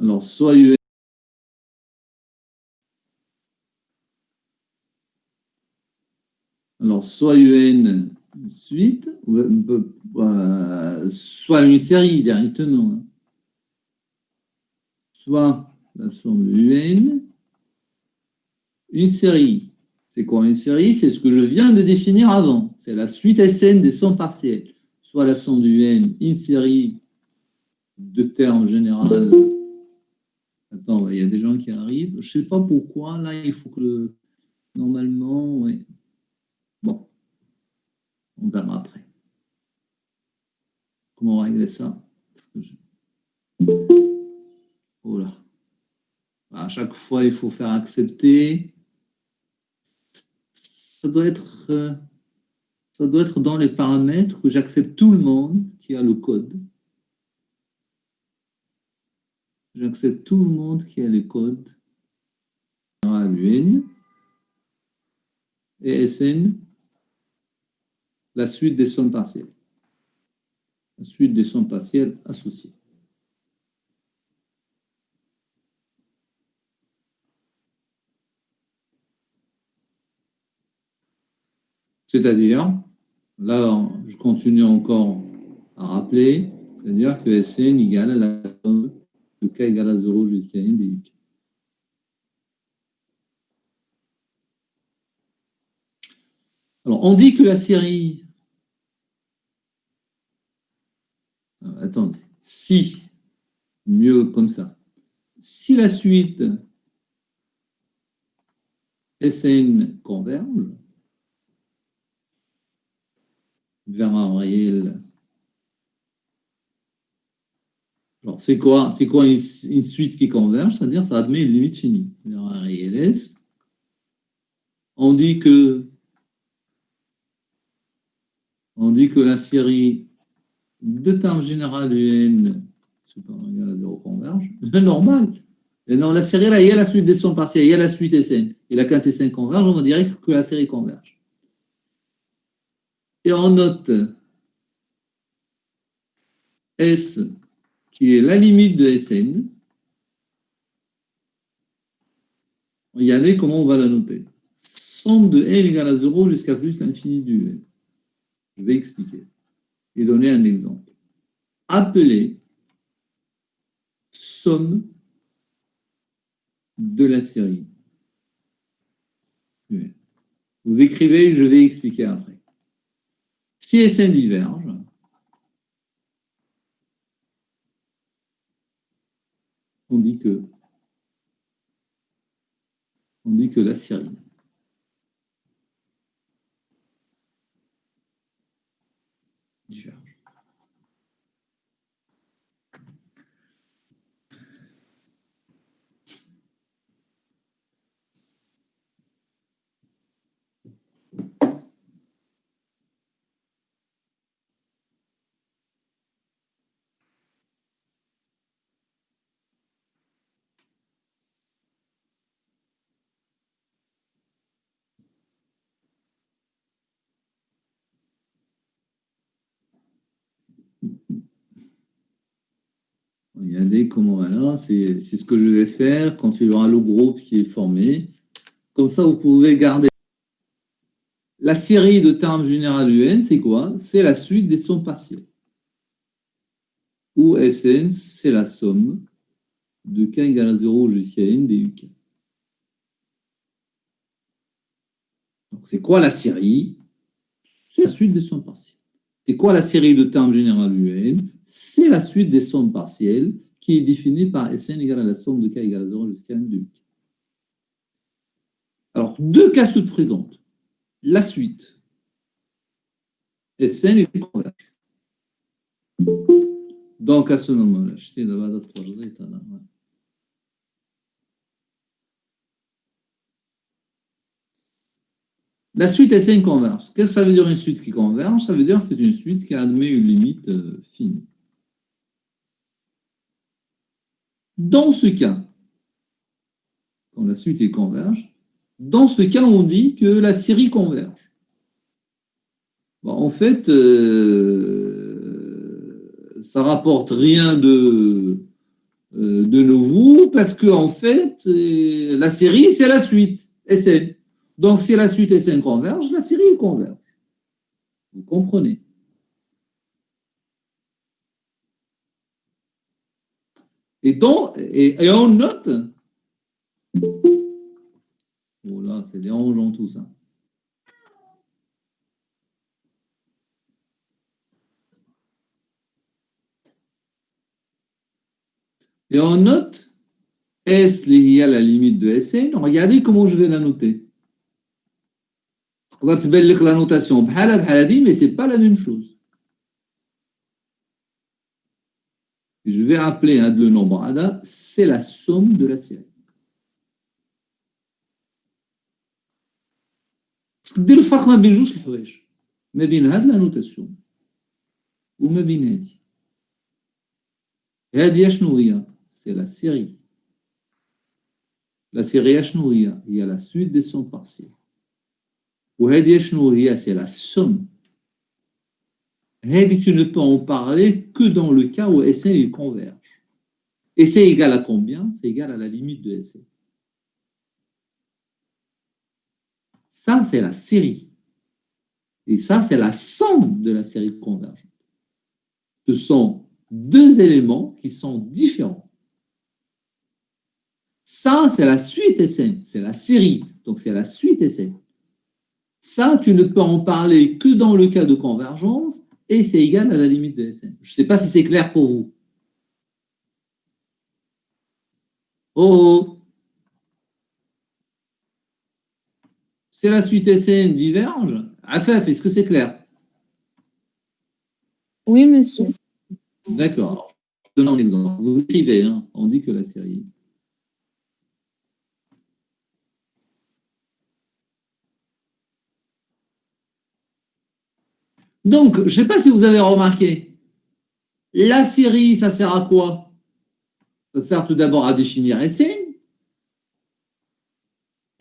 Alors, soit UN, suite, soit une série directement. Soit la somme de UN, une série. C'est quoi une série? C'est ce que je viens de définir avant. C'est la suite SN des sommes partielles. Soit la somme du UN, une série de termes général. Attends, il y a des gens qui arrivent. Je ne sais pas pourquoi. Là, il faut que normalement, oui. Bon, on verra après. Comment régler ça? Oh là. À chaque fois, il faut faire accepter. Ça doit être dans les paramètres que j'accepte tout le monde qui a le code. J'accepte tout le monde qui a le code. UN et SN, la suite des sommes partielles. La suite des sommes partielles associées. C'est-à-dire, là, je continue encore à rappeler, c'est-à-dire que SN égale à la somme de K égale à 0 jusqu'à N de UK. Alors, on dit que la série... Attendez. Si, mieux comme ça, si la suite SN converge vers un réel... Alors, c'est quoi une suite qui converge? C'est-à-dire ça admet une limite finie vers un réel S. On dit que la série de termes général UN égale à 0 converge. C'est normal. Et non, la série, là, il y a la suite des sommes partielles, il y a la suite SN. Et là, quand SN converge, on va dire que la série converge. Et on note S, qui est la limite de SN. Il y avait comment on va la noter. Somme de N égale à 0 jusqu'à plus l'infini du N. Je vais expliquer et donner un exemple. Appelez somme de la série. Vous écrivez, je vais expliquer après. Si SN diverge, on dit que la série diverge. Regardez comment voilà, c'est ce que je vais faire quand il y aura le groupe qui est formé. Comme ça, vous pouvez garder. La série de termes général UN, c'est quoi? C'est la suite des sommes partielles. Où SN, c'est la somme de K égale à 0 jusqu'à N des UK. Donc, c'est quoi la série? C'est la suite des sommes partielles. C'est quoi la série de termes général UN? C'est la suite des sommes partielles qui est définie par Sn égale à la somme de K égale à 0 jusqu'à N de UK. Alors, deux cas se présentent. La suite. Sn est converge. Donc, à ce moment-là, la suite Sn converge. Qu'est-ce que ça veut dire une suite qui converge? Ça veut dire que c'est une suite qui admet une limite finie. Dans ce cas, quand la suite est converge, dans ce cas, on dit que la série converge. Bon, en fait, ça rapporte rien de de nouveau, parce que en fait, la série, c'est la suite Sn. Donc, si la suite Sn converge, la série converge. Vous comprenez? Et on note, oh là, c'est dérangeant tout ça. Et on note S lié à la limite de Sn. Regardez comment je vais la noter. On va te mettre la notation mais ce n'est pas la même chose. Je vais appeler le nombre ADA, c'est la somme de la série. تقدر الفرق ما بين جوج الحوايج ما بين هاد لا نوتاسيون وما بين هادي هادي شنو هي سي لا سيري لا سيري شنو هي لا سويت دي سون بارسيال وهادي شنو هي سي لا somme. هادي tu ne peux en parler que dans le cas où Sn il converge. Et c'est égal à combien? C'est égal à la limite de Sn. Ça, c'est la série. Et ça, c'est la somme de la série convergente. Ce sont deux éléments qui sont différents. Ça, c'est la suite Sn. C'est la série. Donc, c'est la suite Sn. Ça, tu ne peux en parler que dans le cas de convergence et c'est égal à la limite de Sn. Je ne sais pas si c'est clair pour vous. Oh! Si la suite Sn diverge, Afaf, est-ce que c'est clair? Oui, monsieur. D'accord. Je donne un exemple. Vous écrivez, hein, on dit que la série. Donc, je ne sais pas si vous avez remarqué, la série, ça sert à quoi? Ça sert tout d'abord à définir Sn.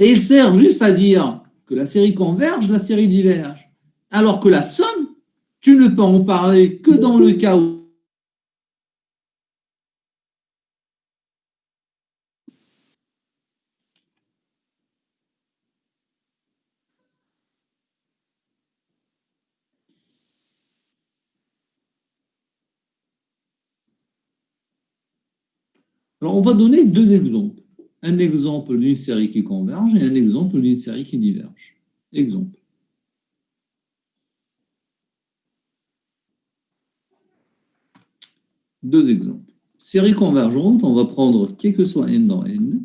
Et il sert juste à dire que la série converge, la série diverge. Alors que la somme, tu ne peux en parler que dans le cas où Alors, on va donner deux exemples. Un exemple d'une série qui converge et un exemple d'une série qui diverge. Exemple. Deux exemples. Série convergente, on va prendre quel que soit n dans n.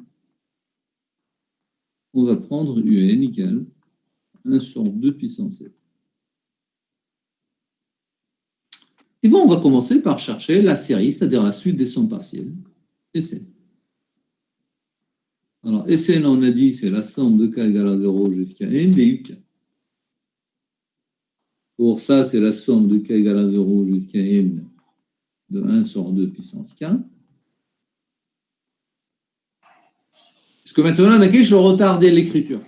On va prendre un égale 1 sur 2 puissance 7. Et bon, on va commencer par chercher la série, c'est-à-dire la suite des sommes partielles. Sn. Alors, Sn, on a dit, c'est la somme de k égale à 0 jusqu'à n duk. Pour ça, c'est la somme de k égale à 0 jusqu'à n de 1 sur 2 puissance k. Est-ce que maintenant, on a le retard de l'écriture?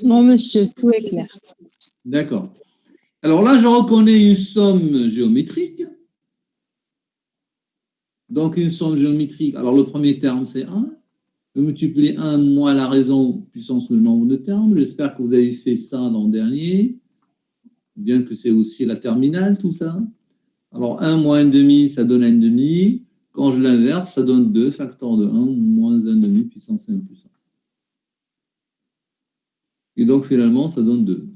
Non, monsieur, tout est clair. D'accord. Alors là, je reconnais une somme géométrique. Donc, une somme géométrique. Alors, le premier terme, c'est 1. Je multiplie 1 moins la raison puissance le nombre de termes. J'espère que vous avez fait ça dans le dernier. Bien que c'est aussi la terminale, tout ça. Alors, 1 moins 1,5, ça donne 1,5. Quand je l'inverse, ça donne 2, facteur de 1, moins 1,5 puissance 1 plus 1. Et donc, finalement, ça donne 2.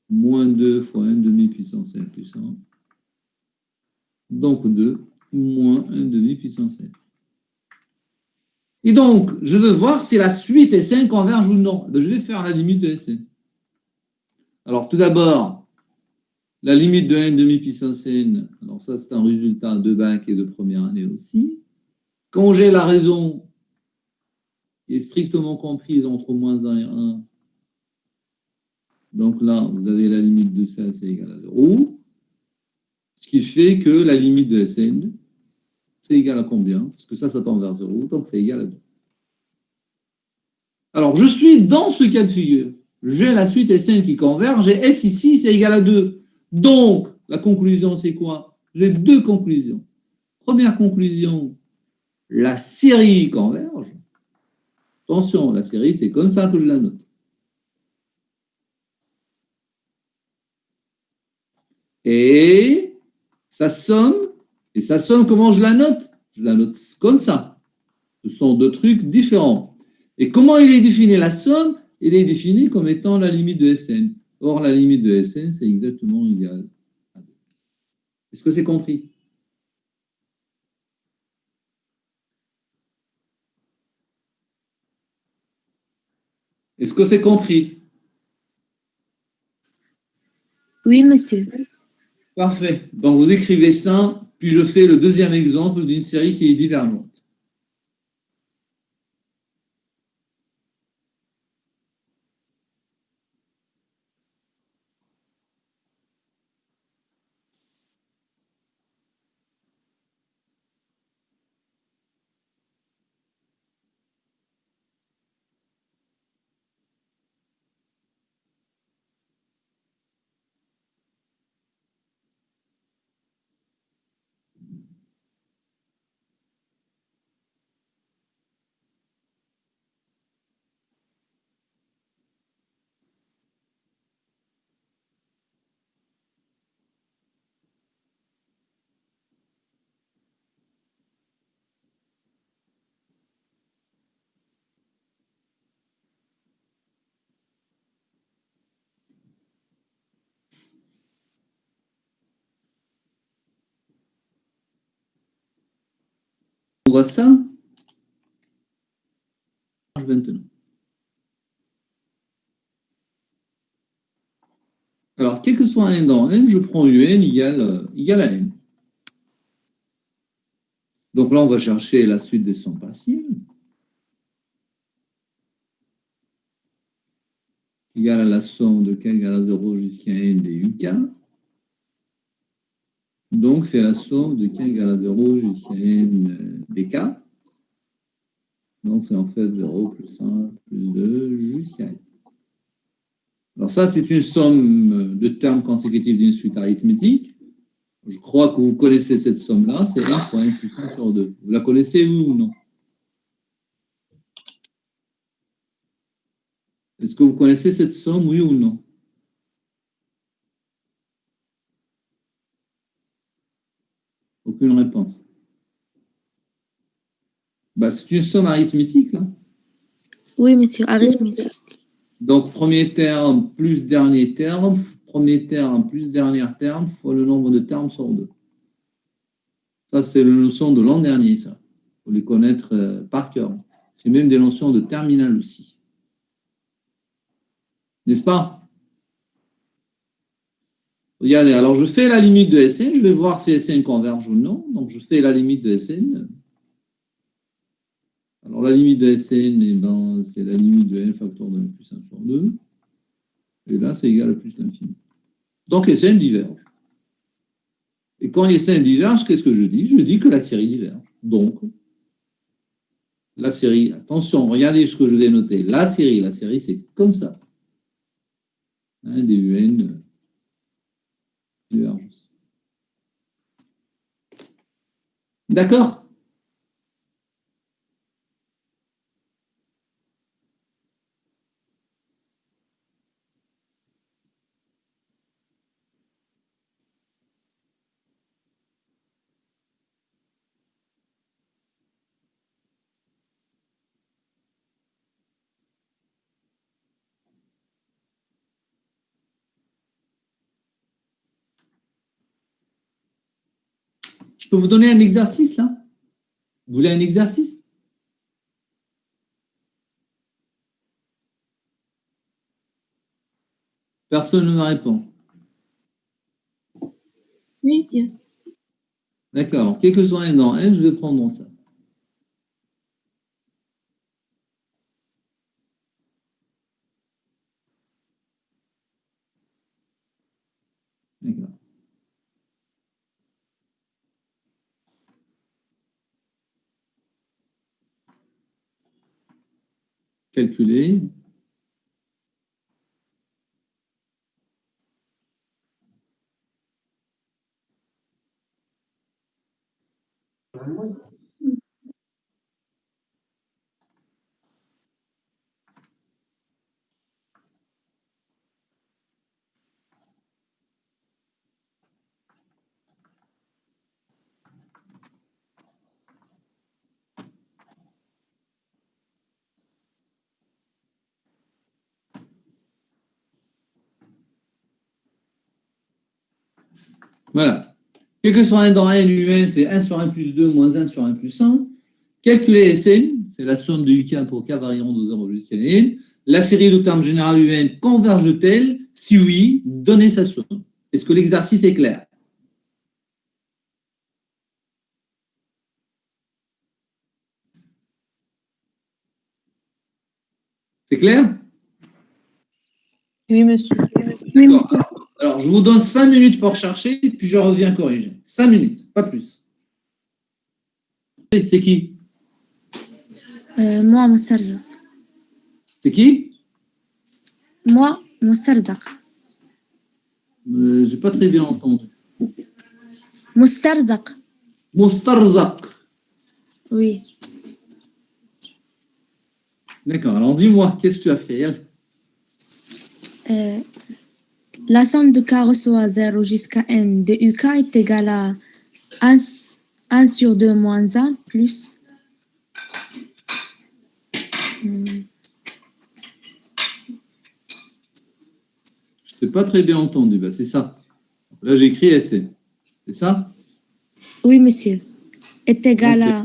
Moins 2 fois 1,5 puissance 1 plus 1. Donc, 2 moins 1,5 puissance 1. Et donc, je veux voir si la suite Sn converge ou non. Je vais faire la limite de Sn. Alors, tout d'abord, la limite de 1,5 puissance n, alors ça, c'est un résultat de bac et de première année aussi. Quand j'ai la raison qui est strictement comprise entre moins 1 et 1, donc là, vous avez la limite de ça, c'est égal à 0. Ce qui fait que la limite de Sn, c'est égal à combien? Parce que ça tend vers 0, donc c'est égal à 2. Alors, je suis dans ce cas de figure. J'ai la suite Sn qui converge et S ici, c'est égal à 2. Donc, la conclusion, c'est quoi? j'ai deux conclusions. Première conclusion, la série converge. Attention, la série, c'est comme ça que je la note. Et ça sonne, comment je la note? Je la note comme ça. Ce sont deux trucs différents. Et comment il est défini la somme? Il est défini comme étant la limite de Sn. Or, la limite de Sn, c'est exactement égal à 2. Est-ce que c'est compris? Est-ce que c'est compris? Oui, monsieur. Parfait. Donc, vous écrivez ça, puis je fais le deuxième exemple d'une série qui est divergente. On voit ça maintenant. Alors, quel que soit un dans n, je prends un égale à n. Donc là, on va chercher la suite des sommes partielles. Égale à la somme de k égale à 0 jusqu'à n des uk. Donc, c'est la somme de k égale à 0 jusqu'à n des k. Donc, c'est en fait 0 plus 1 plus 2 jusqu'à n. Alors ça, c'est une somme de termes consécutifs d'une suite arithmétique. Je crois que vous connaissez cette somme-là, c'est 1 fois n plus 1 sur 2. Vous la connaissez, oui ou non? Est-ce que vous connaissez cette somme, oui ou non? Aucune réponse. Bah, c'est une somme arithmétique, là. Oui, monsieur, arithmétique. Donc, premier terme plus dernier terme, premier terme plus dernier terme, fois le nombre de termes sur 2. Ça, c'est la notion de l'an dernier, ça. Il faut les connaître par cœur. C'est même des notions de terminale aussi. N'est-ce pas? Regardez, alors je fais la limite de Sn, je vais voir si Sn converge ou non. Donc, je fais la limite de Sn. Alors, la limite de Sn, eh ben, c'est la limite de n facteur de n plus 1 sur 2. Et là, c'est égal à plus l'infini. Donc, Sn diverge. Et quand Sn diverge, qu'est-ce que je dis? Je dis que la série diverge. Donc, la série, attention, regardez ce que je vais noter. La série, c'est comme ça. Hein, DUN divergence. D'accord? Je peux vous donner un exercice, là? Vous voulez un exercice? Personne ne me répond. Oui, monsieur. D'accord. Quel que soit un dans n, je vais prendre ça. D'accord. Calculer. Voilà. Quel que soit un dans n, un, c'est 1 sur 1 plus 2 moins 1 sur 1 plus 1. Calculer Sn, c'est la somme de UK pour K variant de 0 jusqu'à n. La série de termes général UN converge de tel. Si oui, donnez sa somme. Est-ce que l'exercice est clair? C'est clair? Oui, monsieur. D'accord. Alors, je vous donne 5 minutes pour chercher, puis je reviens corriger. 5 minutes, pas plus. C'est qui? moi مسترزق. C'est qui? moi مسترزق. J'ai pas très bien entendu. مسترزق. Mostarzak. Oui. D'accord. Alors, dis-moi, qu'est-ce que tu as fait? La somme de k reçoit 0 jusqu'à n de uk est égale à 1 sur 2 moins 1 plus... Je t'ai pas très bien entendu. Ben, c'est ça. Là, j'écris SN. C'est ça? Oui, monsieur. Est égal Donc, à...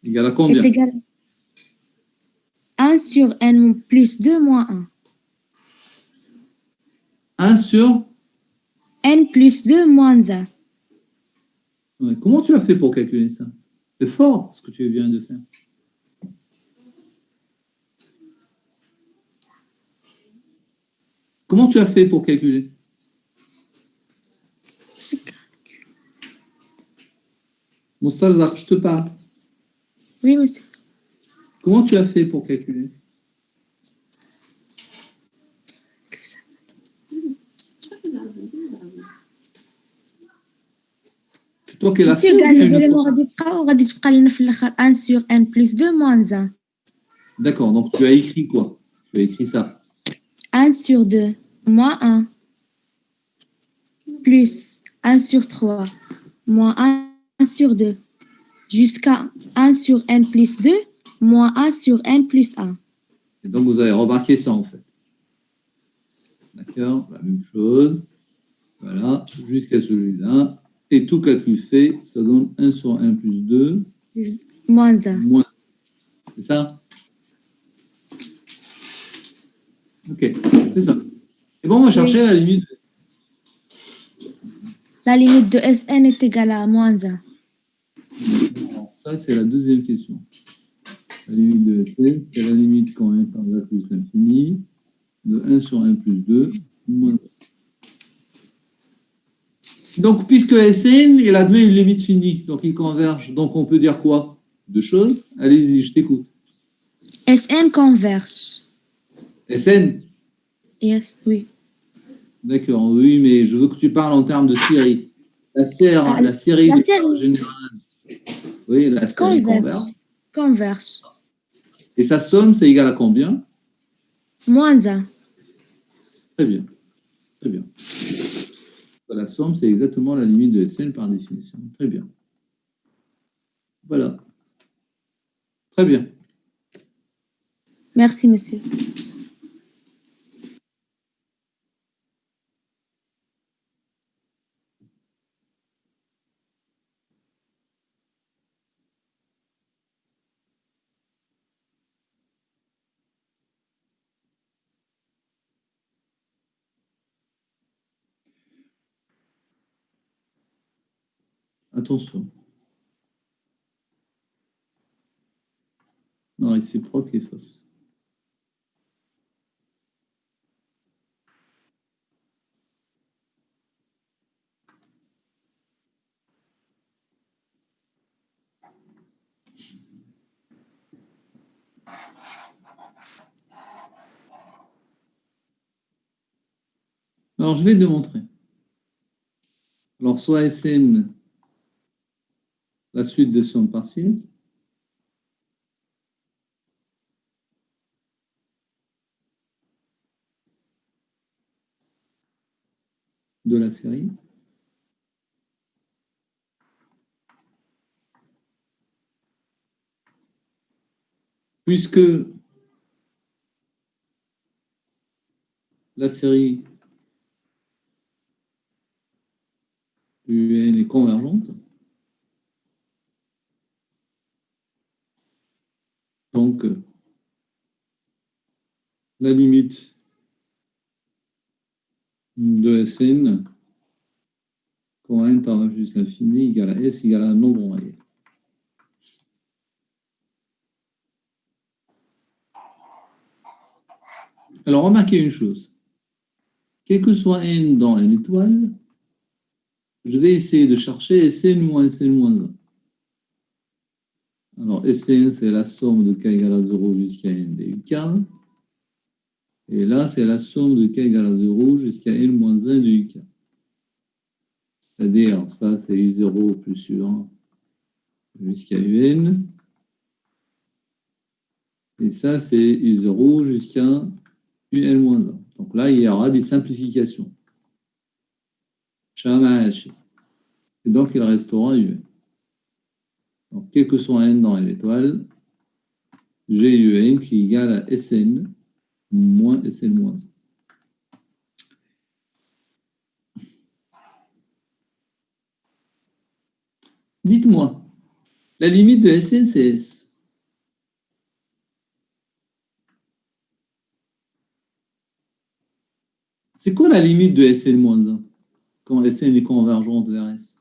égal à combien? Est égal à 1 sur n plus 2 moins 1. 1 sur... n plus 2 moins 1. Ouais. Comment tu as fait pour calculer ça? C'est fort ce que tu viens de faire. Comment tu as fait pour calculer? Moussalzak, je te parle. Oui, monsieur. Comment tu as fait pour calculer? C'est toi qui l'as fait Monsieur ou قال bien une الفوليوم autre? غادي يبقى وغادي تبقى لنا في الاخر 1 sur n plus 2 moins 1. D'accord, donc tu as écrit quoi? Tu as écrit ça. 1 sur 2 moins 1 plus 1 sur 3 moins 1 sur 2 jusqu'à 1 sur n plus 2 moins 1 sur n plus 1. Et donc vous avez remarqué ça en fait. D'accord, la même chose. Voilà, jusqu'à celui-là. Et tout calcul fait, ça donne 1 sur 1 plus 2 moins 1. moins. C'est ça? Ok, c'est ça. Et bon, on va chercher la limite. La limite de Sn est égale à moins 1. Alors, ça, c'est la deuxième question. La limite de Sn, c'est la limite quand n tend vers plus l'infini de 1 sur 1 plus 2 moins 1. Donc, puisque Sn, il admet une limite finie, donc il converge. Donc, on peut dire quoi? Deux choses. Allez-y, je t'écoute. Sn converge. Sn? Yes, oui. D'accord, oui, mais je veux que tu parles en termes de série. La série La des série termes générales. Oui, la série converge. converge. Et sa somme, c'est égal à combien? Moins 1. Très bien. Très bien. La somme, c'est exactement la limite de Sn par définition. Très bien. Voilà. Très bien. Merci, monsieur. Attention. Non, réciproque et fausse. Alors, je vais démontrer. Alors, soit Sn, la suite des sommes partielles, de la série. Puisque la série UN est convergente, donc la limite de Sn, quand n tend vers juste l'infini, égale à S égale à un nombre réel. Alors, remarquez une chose. Quel que soit n dans n étoile, je vais essayer de chercher Sn moins Sn moins 1. Alors, Sn, c'est la somme de k égale à 0 jusqu'à n duk. Et là, c'est la somme de k égale à 0 jusqu'à n moins 1 duk. C'est-à-dire, ça, c'est U0 plus U1 jusqu'à UN. Et ça, c'est U0 jusqu'à UN-1. Donc là, il y aura des simplifications. Et donc, il restera UN. Donc, quel que soit n dans l'étoile, j'ai UN qui est égal à Sn moins Sn moins 1. Dites-moi, la limite de Sn, c'est S. C'est quoi la limite de Sn moins 1 quand Sn est convergente vers S?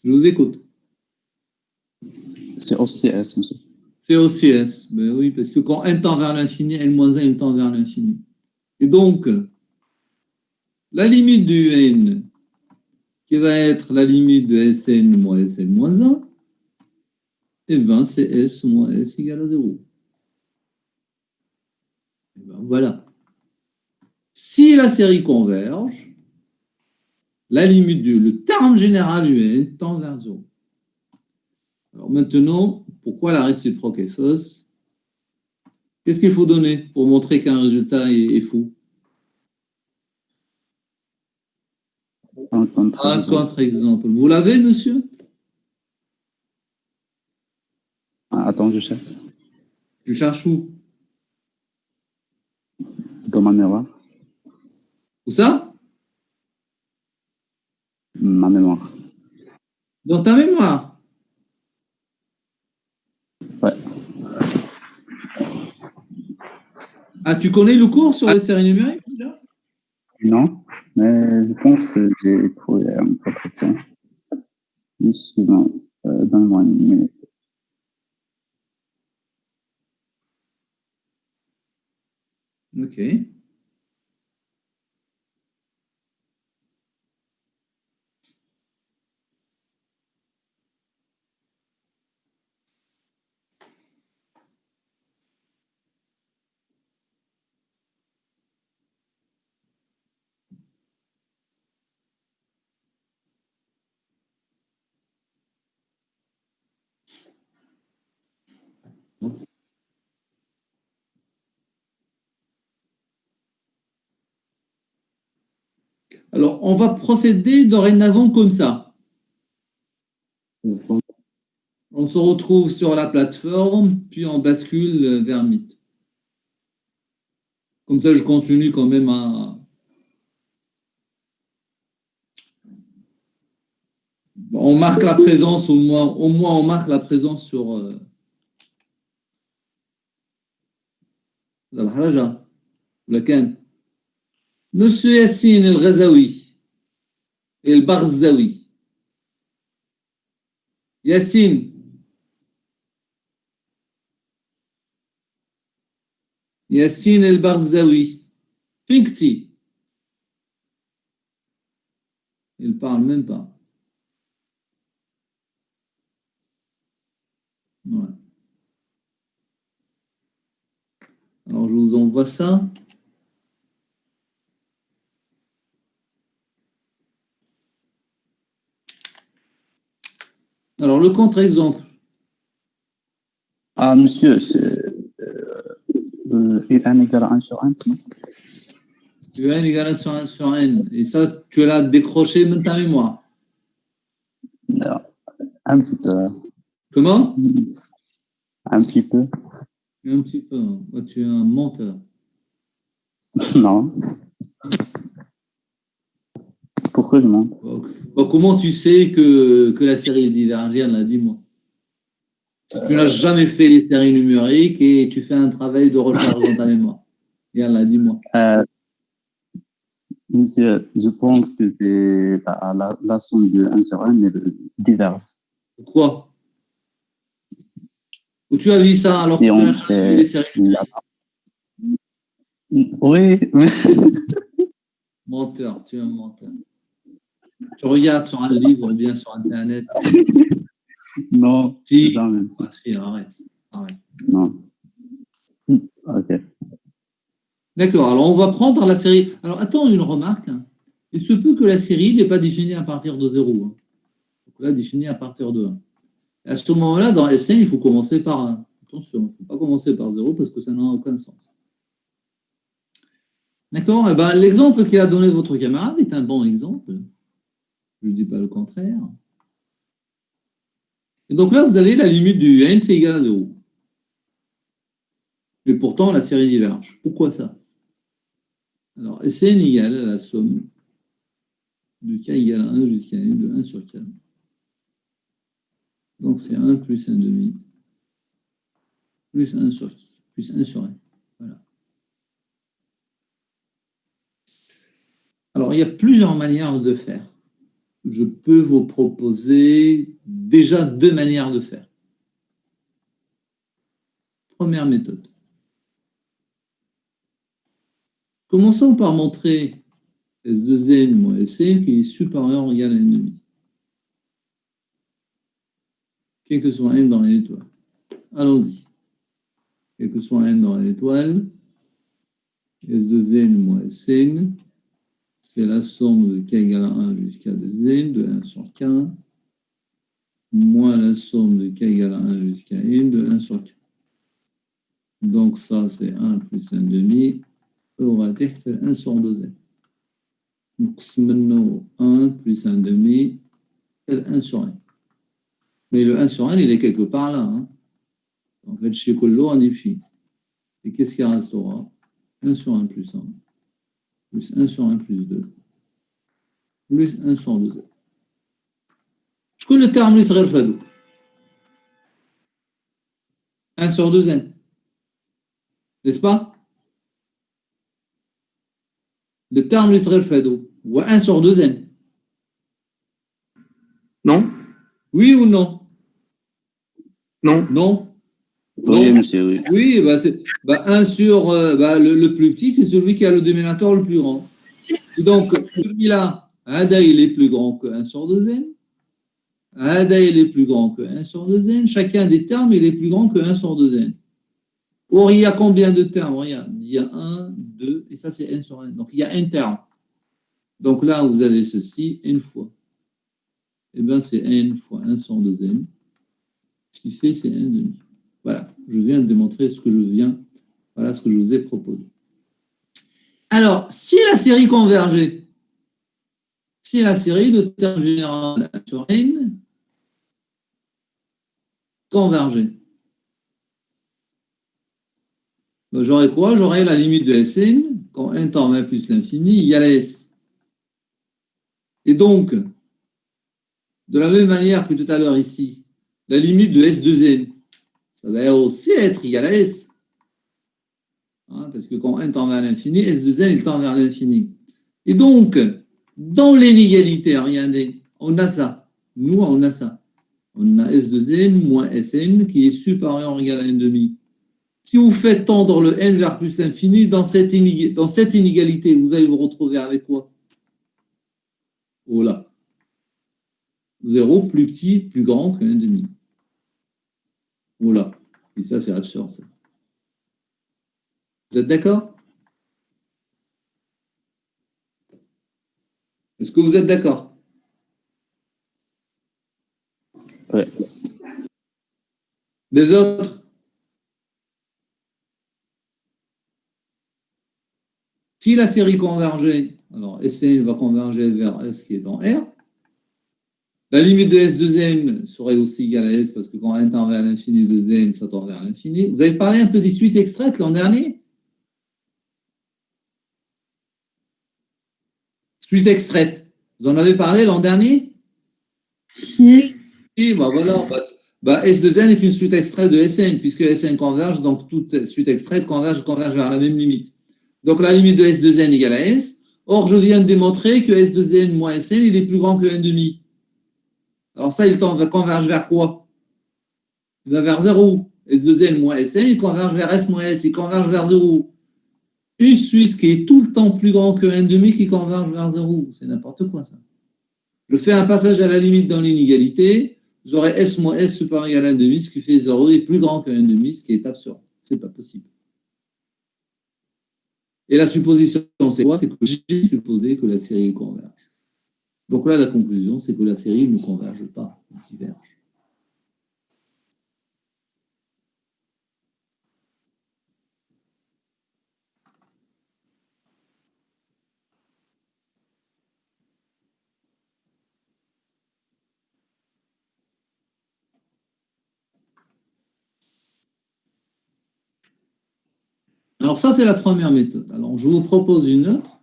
Je vous écoute. C'est aussi S, monsieur. C'est aussi S. Ben oui, parce que quand n tend vers l'infini, n-1, il tend vers l'infini. Et donc, la limite du n, qui va être la limite de Sn moins Sn moins 1, eh bien, c'est S moins S égale à 0. Et ben, voilà. Si la série converge, la limite le terme général UN tend vers 0. Alors maintenant, pourquoi la réciproque est fausse? Qu'est-ce qu'il faut donner pour montrer qu'un résultat est faux? Un Un contre-exemple. contre-exemple. Vous l'avez, monsieur? Attends, je cherche. Tu cherches où? Dans ma mémoire. Où ça? Ma mémoire. Dans ta mémoire. Ouais. Ah, tu connais le cours sur les séries numériques? Non, mais je pense que j'ai trouvé un protection. Une seconde. Donne-moi une minute. Ok. Alors, on va procéder dorénavant comme ça. On se retrouve sur la plateforme, puis on bascule vers Meet. Comme ça, je continue quand même à... On marque la présence, au moins on marque la présence sur la Bahraja, lequel? Monsieur Yassine El-Ghazaoui et El-Barzaoui. Yassine. Yassine El-Barzaoui. Finkti. Il ne parle même pas. Ouais. Alors, je vous envoie ça. Alors, le contre-exemple. Ah, monsieur, n égale à 1 sur 1, non? Un égale 1 sur n. Et ça, tu l'as décroché de ta mémoire. Non, un petit peu. Comment? Un petit peu. Un petit peu. Oh, tu es un menteur. Non. Pourquoi je monte? Bon, comment tu sais que la série est divergente, là, dis-moi. Si tu n'as jamais fait les séries numériques et tu fais un travail de recherche dans ta mémoire. Yallah, dis-moi. Monsieur, je pense que c'est la somme de 1 sur 1 mais diverge. Pourquoi? Où tu as vu ça alors que Si tu on n'as jamais vu les séries numériques? Oui, Menteur, tu es un menteur. Tu regardes sur un livre ou bien sur Internet. non, Si, jamais. si, arrête. Non. Ok. D'accord, alors on va prendre la série. Alors attends une remarque. Hein. Il se peut que la série n'est pas définie à partir de 0. Hein. Donc là, définie à partir de 1. Et à ce moment-là, dans SN, il faut commencer par 1. Attention, il ne faut pas commencer par 0 parce que ça n'a aucun sens. D'accord. Eh ben, l'exemple qu'il a donné votre camarade est un bon exemple. Je ne dis pas le contraire. Et donc là, vous avez la limite du n, c'est égal à 0. Mais pourtant, la série diverge. Pourquoi ça? Alors, Sn égale à la somme de k égale à 1 jusqu'à n de 1 sur k. Donc, c'est 1 plus 1 demi plus 1 sur n. Voilà. Alors, il y a plusieurs manières de faire. Je peux vous proposer déjà 2 manières de faire. Première méthode. Commençons par montrer S2n moins Sn qui est supérieur ou égal à n demi. Quel que soit n dans l'étoile. Allons-y. Quel que soit n dans l'étoile, S2n moins Sn, c'est la somme de k égale à 1 jusqu'à 2n, de 1 sur k, moins la somme de k égale à 1 jusqu'à n, de 1 sur k. Donc ça, c'est 1 plus 1 demi, aura été 1 sur 2n. Donc, 1 plus 1 demi, c'est 1 sur n. Mais le 1 sur n, il est quelque part là. Hein. En fait, chez Collo, on est phi. Et qu'est-ce qui restera? 1 sur 1 plus 1, plus 1 sur 1 plus 2, plus 1 sur 2n. Je connais le terme, il serait le 1 sur 2n. N'est-ce pas? Le terme l'Israël Fado, ou 1 sur 2n. Non? Oui ou non? Non? Non? Oui, Non? monsieur, oui. Oui, 1 sur le plus petit, c'est celui qui a le dénominateur le plus grand. Et donc, celui-là, Ada, il est plus grand que 1 sur 2n. Ada, il est plus grand que 1 sur 2n. Chacun des termes, il est plus grand que 1 sur 2n. Or, il y a combien de termes? Regarde, il y a 1, 2, et ça, c'est n sur n. Donc, il y a un terme. Donc là, vous avez ceci, n fois. Eh bien, c'est n fois 1 sur 2n. Ce qui fait, c'est n demi. Voilà, je viens de démontrer ce que je vous ai proposé. Alors, si la série convergeait, si la série de termes généraux sur n convergeait, ben, j'aurais quoi? J'aurais la limite de Sn, quand n tend vers plus l'infini, il y a la S. Et donc, de la même manière que tout à l'heure ici, la limite de S2n, ça va aussi être égal à S. Hein, parce que quand n tend vers l'infini, S2n, il tend vers l'infini. Et donc, dans l'inégalité, regardez, on a ça. Nous, on a ça. On a S2n moins Sn qui est supérieur ou égal à n demi. Si vous faites tendre le n vers plus l'infini, dans cette inégalité, vous allez vous retrouver avec quoi? Voilà. 0 plus petit, plus grand que n demi. Voilà. Et ça, c'est absurde, ça. Vous êtes d'accord? Est-ce que vous êtes d'accord? Ouais. Les autres? Si la série convergeait, alors Sn va converger vers S qui est dans R. La limite de S de N serait aussi égale à S parce que quand n tend vers l'infini de N, ça tend vers l'infini. Vous avez parlé un peu des suites extraites l'an dernier? Suite extraite. Vous en avez parlé l'an dernier? Si. Si, bah voilà. S de N est une suite extraite de Sn puisque Sn converge, donc toute suite extraite converge vers la même limite. Donc la limite de S de N égale à S. Or, je viens de démontrer que S de N moins Sn, il est plus grand que n demi. Alors ça, il converge vers quoi? Il va vers 0. S de N moins Sn, il converge vers S moins S, il converge vers 0. Une suite qui est tout le temps plus grand que n demi qui converge vers 0. C'est n'importe quoi, ça. Je fais un passage à la limite dans l'inégalité, j'aurai S moins S supérieur égal à n demi, ce qui fait 0 est plus grand que n demi, ce qui est absurde. C'est pas possible. Et la supposition, c'est quoi? C'est que j'ai supposé que la série converge. Donc là, la conclusion, c'est que la série ne converge pas, elle diverge. Alors ça, c'est la première méthode. Alors, je vous propose une autre.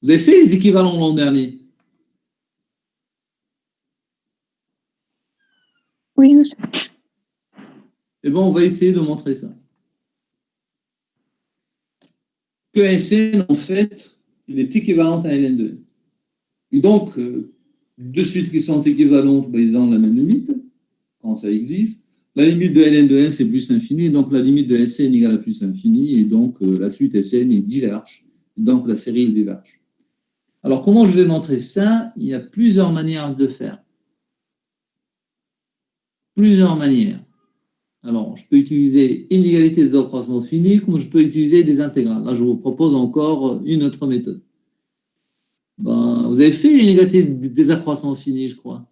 Vous avez fait les équivalents l'an dernier? Oui, monsieur. Eh bien, on va essayer de montrer ça. Que Sn, en fait, il est équivalent à Ln2. Et donc, deux suites qui sont équivalentes, ben, ils ont la même limite, quand ça existe. La limite de Ln de n, c'est plus infini, donc la limite de Sn égale à plus infini, et donc la suite Sn est diverge. Donc, la série est diverge. Alors, comment je vais montrer ça? Il y a plusieurs manières de faire. Plusieurs manières. Alors, je peux utiliser inégalité des accroissements finis, comme je peux utiliser des intégrales. Là, je vous propose encore une autre méthode. Ben, vous avez fait l'inégalité des accroissements finis, je crois.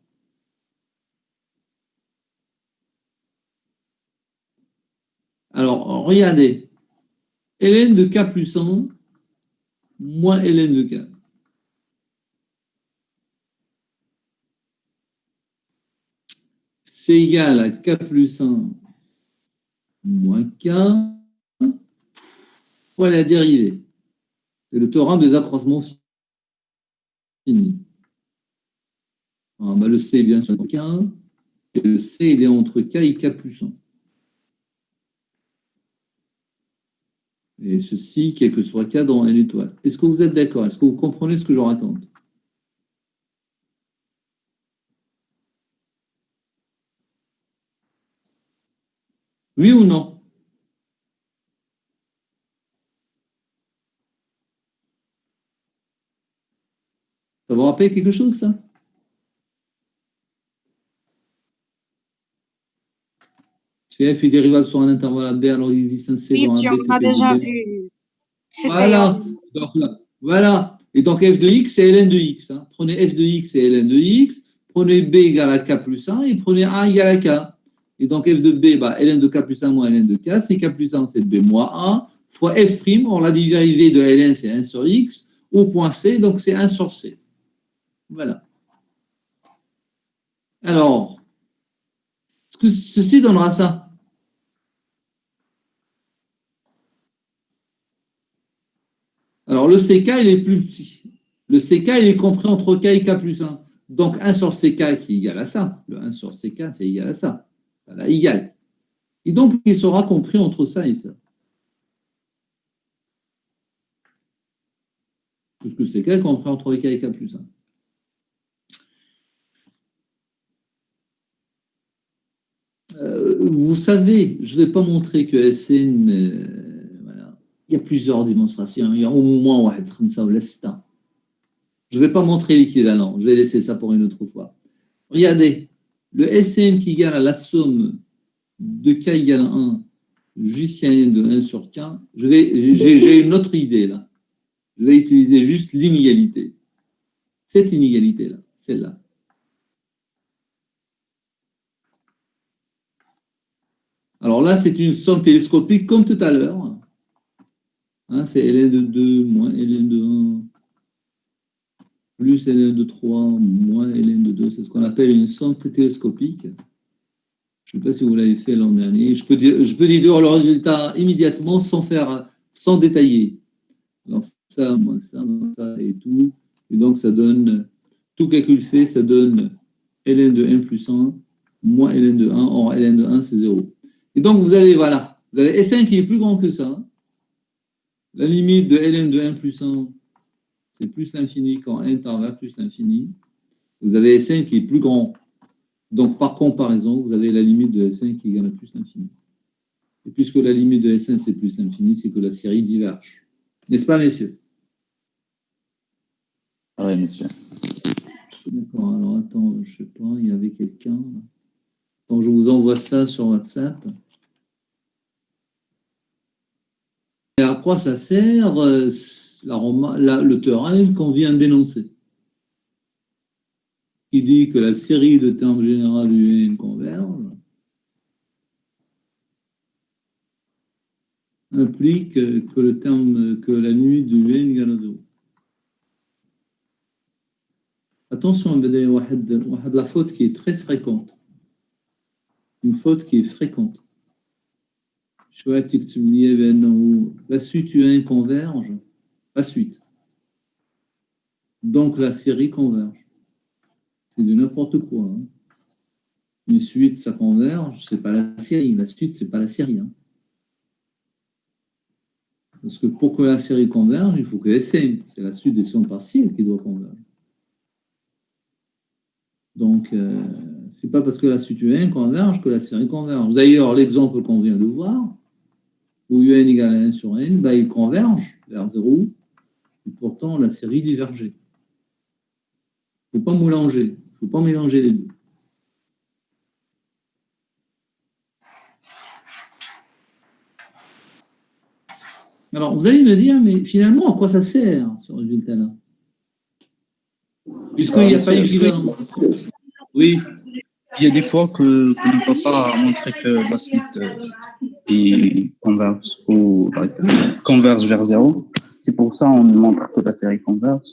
Alors, regardez. Ln de k plus 1 moins Ln de k. C'est égal à k plus 1 moins k fois la dérivée. C'est le théorème des accroissements finis. Alors, ben, le c est bien sûr k, et le c il est entre k et k plus 1. Et ceci, quel que soit k dans n étoile. Est-ce que vous êtes d'accord? Est-ce que vous comprenez ce que je raconte? Oui ou non? Ça vous rappelle quelque chose, ça? Si f est dérivable sur un intervalle AB, alors il existe un C Oui, dans un monsieur, B. on a déjà vu. Voilà. Donc, voilà. Et donc, f de x, c'est ln de x. Hein. Prenez f de x, c'est ln de x. Prenez b égale à k plus 1 et prenez a égale à k. Et donc, f de b, bah, ln de k plus 1 moins ln de k, c'est k plus 1, c'est b moins a, fois f', on la dérivée de ln, c'est 1 sur x, au point c, donc c'est 1 sur c. Voilà. Alors, est-ce que ceci donnera ça? Alors, le CK, il est plus petit. Le CK, il est compris entre K et K plus 1. Donc, 1 sur CK qui est égal à ça. Le 1 sur CK, c'est égal à ça. Voilà, égal. Et donc, il sera compris entre ça et ça. Puisque CK est compris entre K et K plus 1. Vous savez, je ne vais pas montrer que Sn, voilà. Il y a plusieurs démonstrations. Il y a au moins ça. Je ne vais pas montrer l'équivalent. Je vais laisser ça pour une autre fois. Regardez, le Sn qui égale à la somme de k égale à 1 jusqu'à n de 1 sur k, j'ai une autre idée là. Je vais utiliser juste l'inégalité. cette inégalité-là, celle-là. Alors là, c'est une somme télescopique comme tout à l'heure. Hein, c'est ln de 2 moins ln de 1 plus ln de 3 moins ln de 2. C'est ce qu'on appelle une somme télescopique. Je ne sais pas si vous l'avez fait l'an dernier. Je peux dire le résultat immédiatement sans détailler. Alors ça, moins ça et tout. Et donc ça donne, tout calcul fait, ça donne ln de 1 plus 1 moins ln de 1. Or, ln de 1, c'est 0. Et donc vous avez, voilà, vous avez S1 qui est plus grand que ça. La limite de ln de 1 plus 1, c'est plus l'infini quand n tend vers plus l'infini. Vous avez S1 qui est plus grand. Donc, par comparaison, vous avez la limite de S1 qui égale à plus l'infini. Et puisque la limite de S1, c'est plus l'infini, c'est que la série diverge. N'est-ce pas, messieurs? Oui, monsieur. D'accord, alors attends, je ne sais pas, il y avait quelqu'un. Donc, je vous envoie ça sur WhatsApp. Et à quoi ça sert le théorème qu'on vient d'énoncer? Qui dit que la série de termes généraux UN converge, implique que la limite de UN égale à 0. Attention, il y a la faute qui est très fréquente. Une faute qui est fréquente. La suite UN converge, la suite. Donc la série converge. C'est du n'importe quoi. Hein. Une suite, ça converge, c'est pas la série. La suite, c'est pas la série. Hein. Parce que pour que la série converge, il faut que SM, c'est la suite des sommes partielles qui doit converger. Donc, c'est pas parce que la suite UN converge que la série converge. D'ailleurs, l'exemple qu'on vient de voir, où UN égale à 1 sur N, bah, il converge vers 0, et pourtant la série divergeait. Il ne faut pas mélanger les deux. Alors, vous allez me dire, mais finalement, à quoi ça sert, ce résultat-là? Puisqu'il n'y a pas équivalent. Oui. Il y a des fois qu'on ne peut pas montrer que la suite converge vers 0. C'est pour ça qu'on montre que la série converge.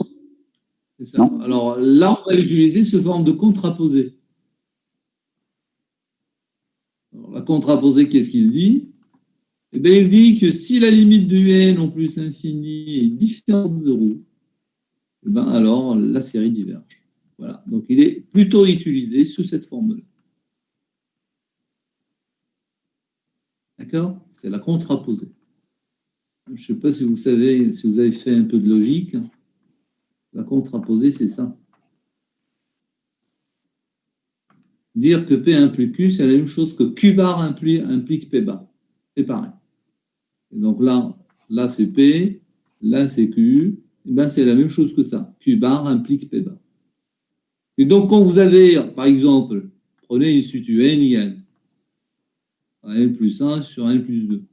C'est ça. Non. Alors là, on va utiliser sous forme de contraposé. Alors, la contraposée, qu'est-ce qu'il dit? Eh bien, il dit que si la limite de UN en plus l'infini est différente de 0, eh bien, alors la série diverge. Voilà. Donc, il est plutôt utilisé sous cette forme-là. D'accord? C'est la contraposée. Je ne sais pas si vous savez, si vous avez fait un peu de logique. La contraposée, c'est ça. Dire que P implique Q, c'est la même chose que Q bar implique P bar. C'est pareil. Et donc là c'est P, là c'est Q, et ben c'est la même chose que ça. Q bar implique P bar. Et donc quand vous avez, par exemple, prenez une suite UN égale à N plus 1 sur N plus 2.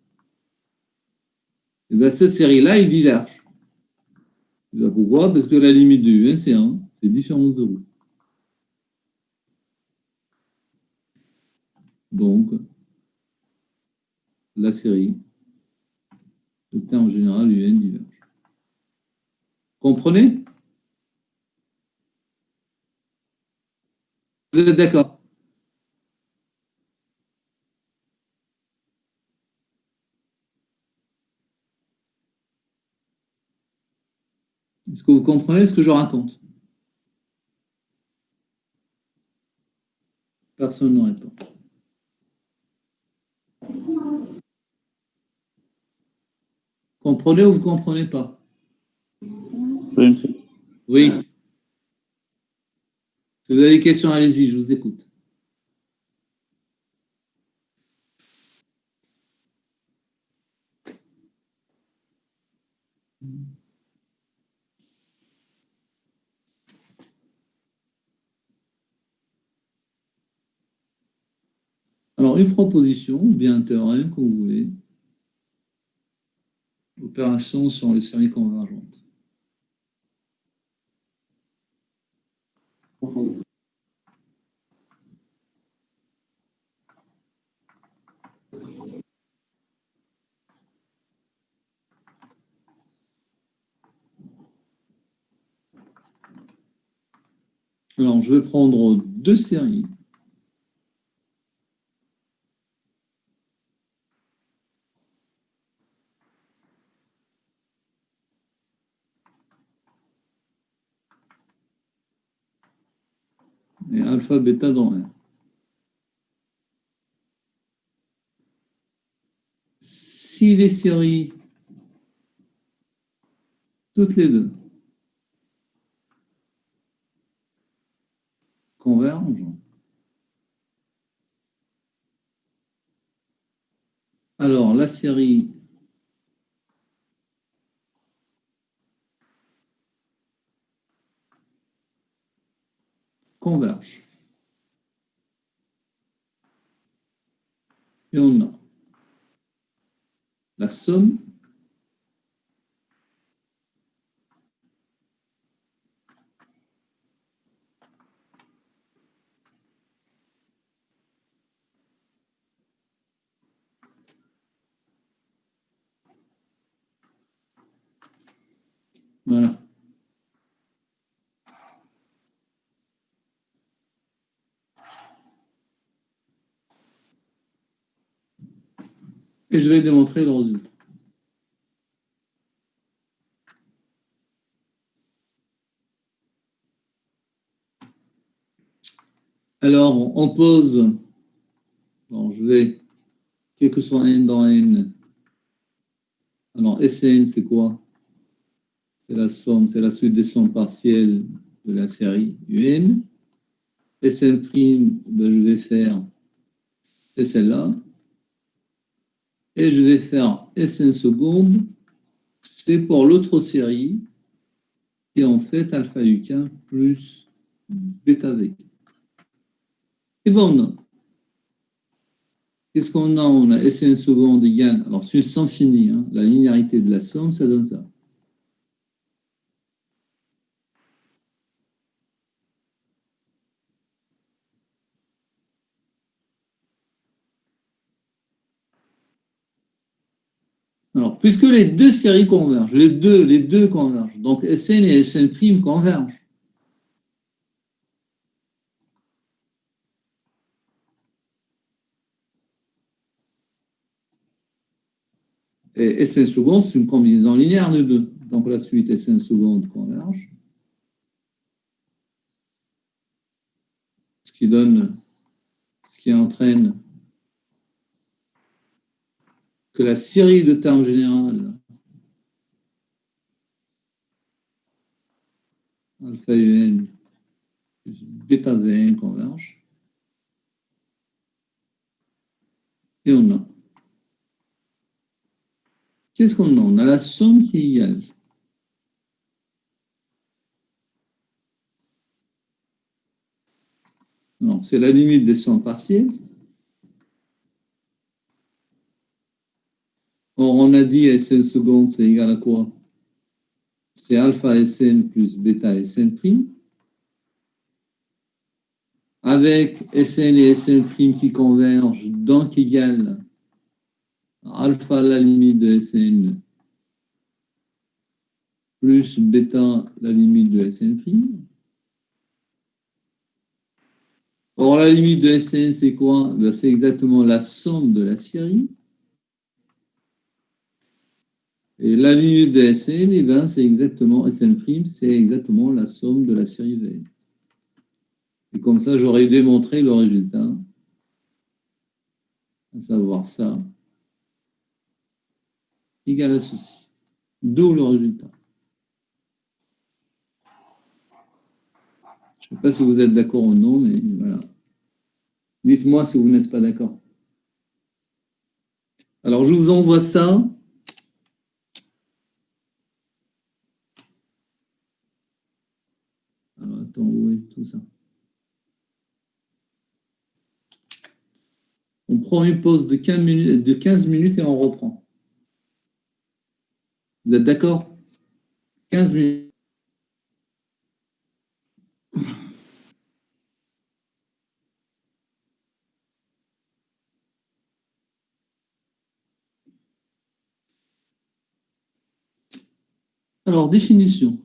Et bien cette série-là, il diverge. Pourquoi? Parce que la limite de UN, c'est 1, c'est différent de 0. Donc, la série, le terme général UN diverge. Comprenez? Vous êtes d'accord? Est-ce que vous comprenez ce que je raconte? Personne ne répond. Comprenez ou vous ne comprenez pas? Oui. Si vous avez des questions, allez-y, je vous écoute. Alors, une proposition, ou bien un théorème, comme vous voulez. Opération sur les séries convergentes. Alors, je vais prendre deux séries. Et alpha, bêta dans R. Si les séries, toutes les deux, convergent, alors la série converge. Et on a la somme voilà. Et je vais démontrer le résultat. Alors, on pose, bon, je vais, quel que soit n dans n, alors Sn, c'est quoi? C'est la somme, c'est la suite des sommes partielles de la série Un. Sn', ben, je vais faire, c'est celle-là. Et je vais faire Sn seconde, c'est pour l'autre série, qui est en fait alpha UK plus bêta V. Et bon, qu'est-ce qu'on a? On a Sn seconde égale, alors c'est une somme finie, hein, la linéarité de la somme, ça donne ça. Alors, puisque les deux séries convergent, les deux convergent, donc Sn et Sn' convergent. Et Sn seconde, c'est une combinaison linéaire de deux. Donc la suite Sn seconde converge. Ce qui donne, ce qui entraîne que la série de termes générales alpha UN plus bêta VN converge. Et on a. Qu'est-ce qu'on a? On a la somme qui est égale. Alors, c'est la limite des sommes partielles. Or, on a dit Sn seconde, c'est égal à quoi? C'est alpha Sn plus bêta Sn'. Avec Sn et Sn' qui convergent, donc égal alpha la limite de Sn plus bêta la limite de Sn'. Or, la limite de Sn, c'est quoi? Ben, c'est exactement la somme de la série. Et la limite de Sn, eh ben, c'est exactement Sn', c'est exactement la somme de la série V. Et comme ça, j'aurais démontré le résultat, à savoir ça, égal à ceci. D'où le résultat. Je ne sais pas si vous êtes d'accord ou non, mais voilà. Dites-moi si vous n'êtes pas d'accord. Alors, je vous envoie ça. Alors, attends, où est tout ça? On prend une pause de 15 minutes et on reprend. Vous êtes d'accord? 15 minutes. Alors, définition.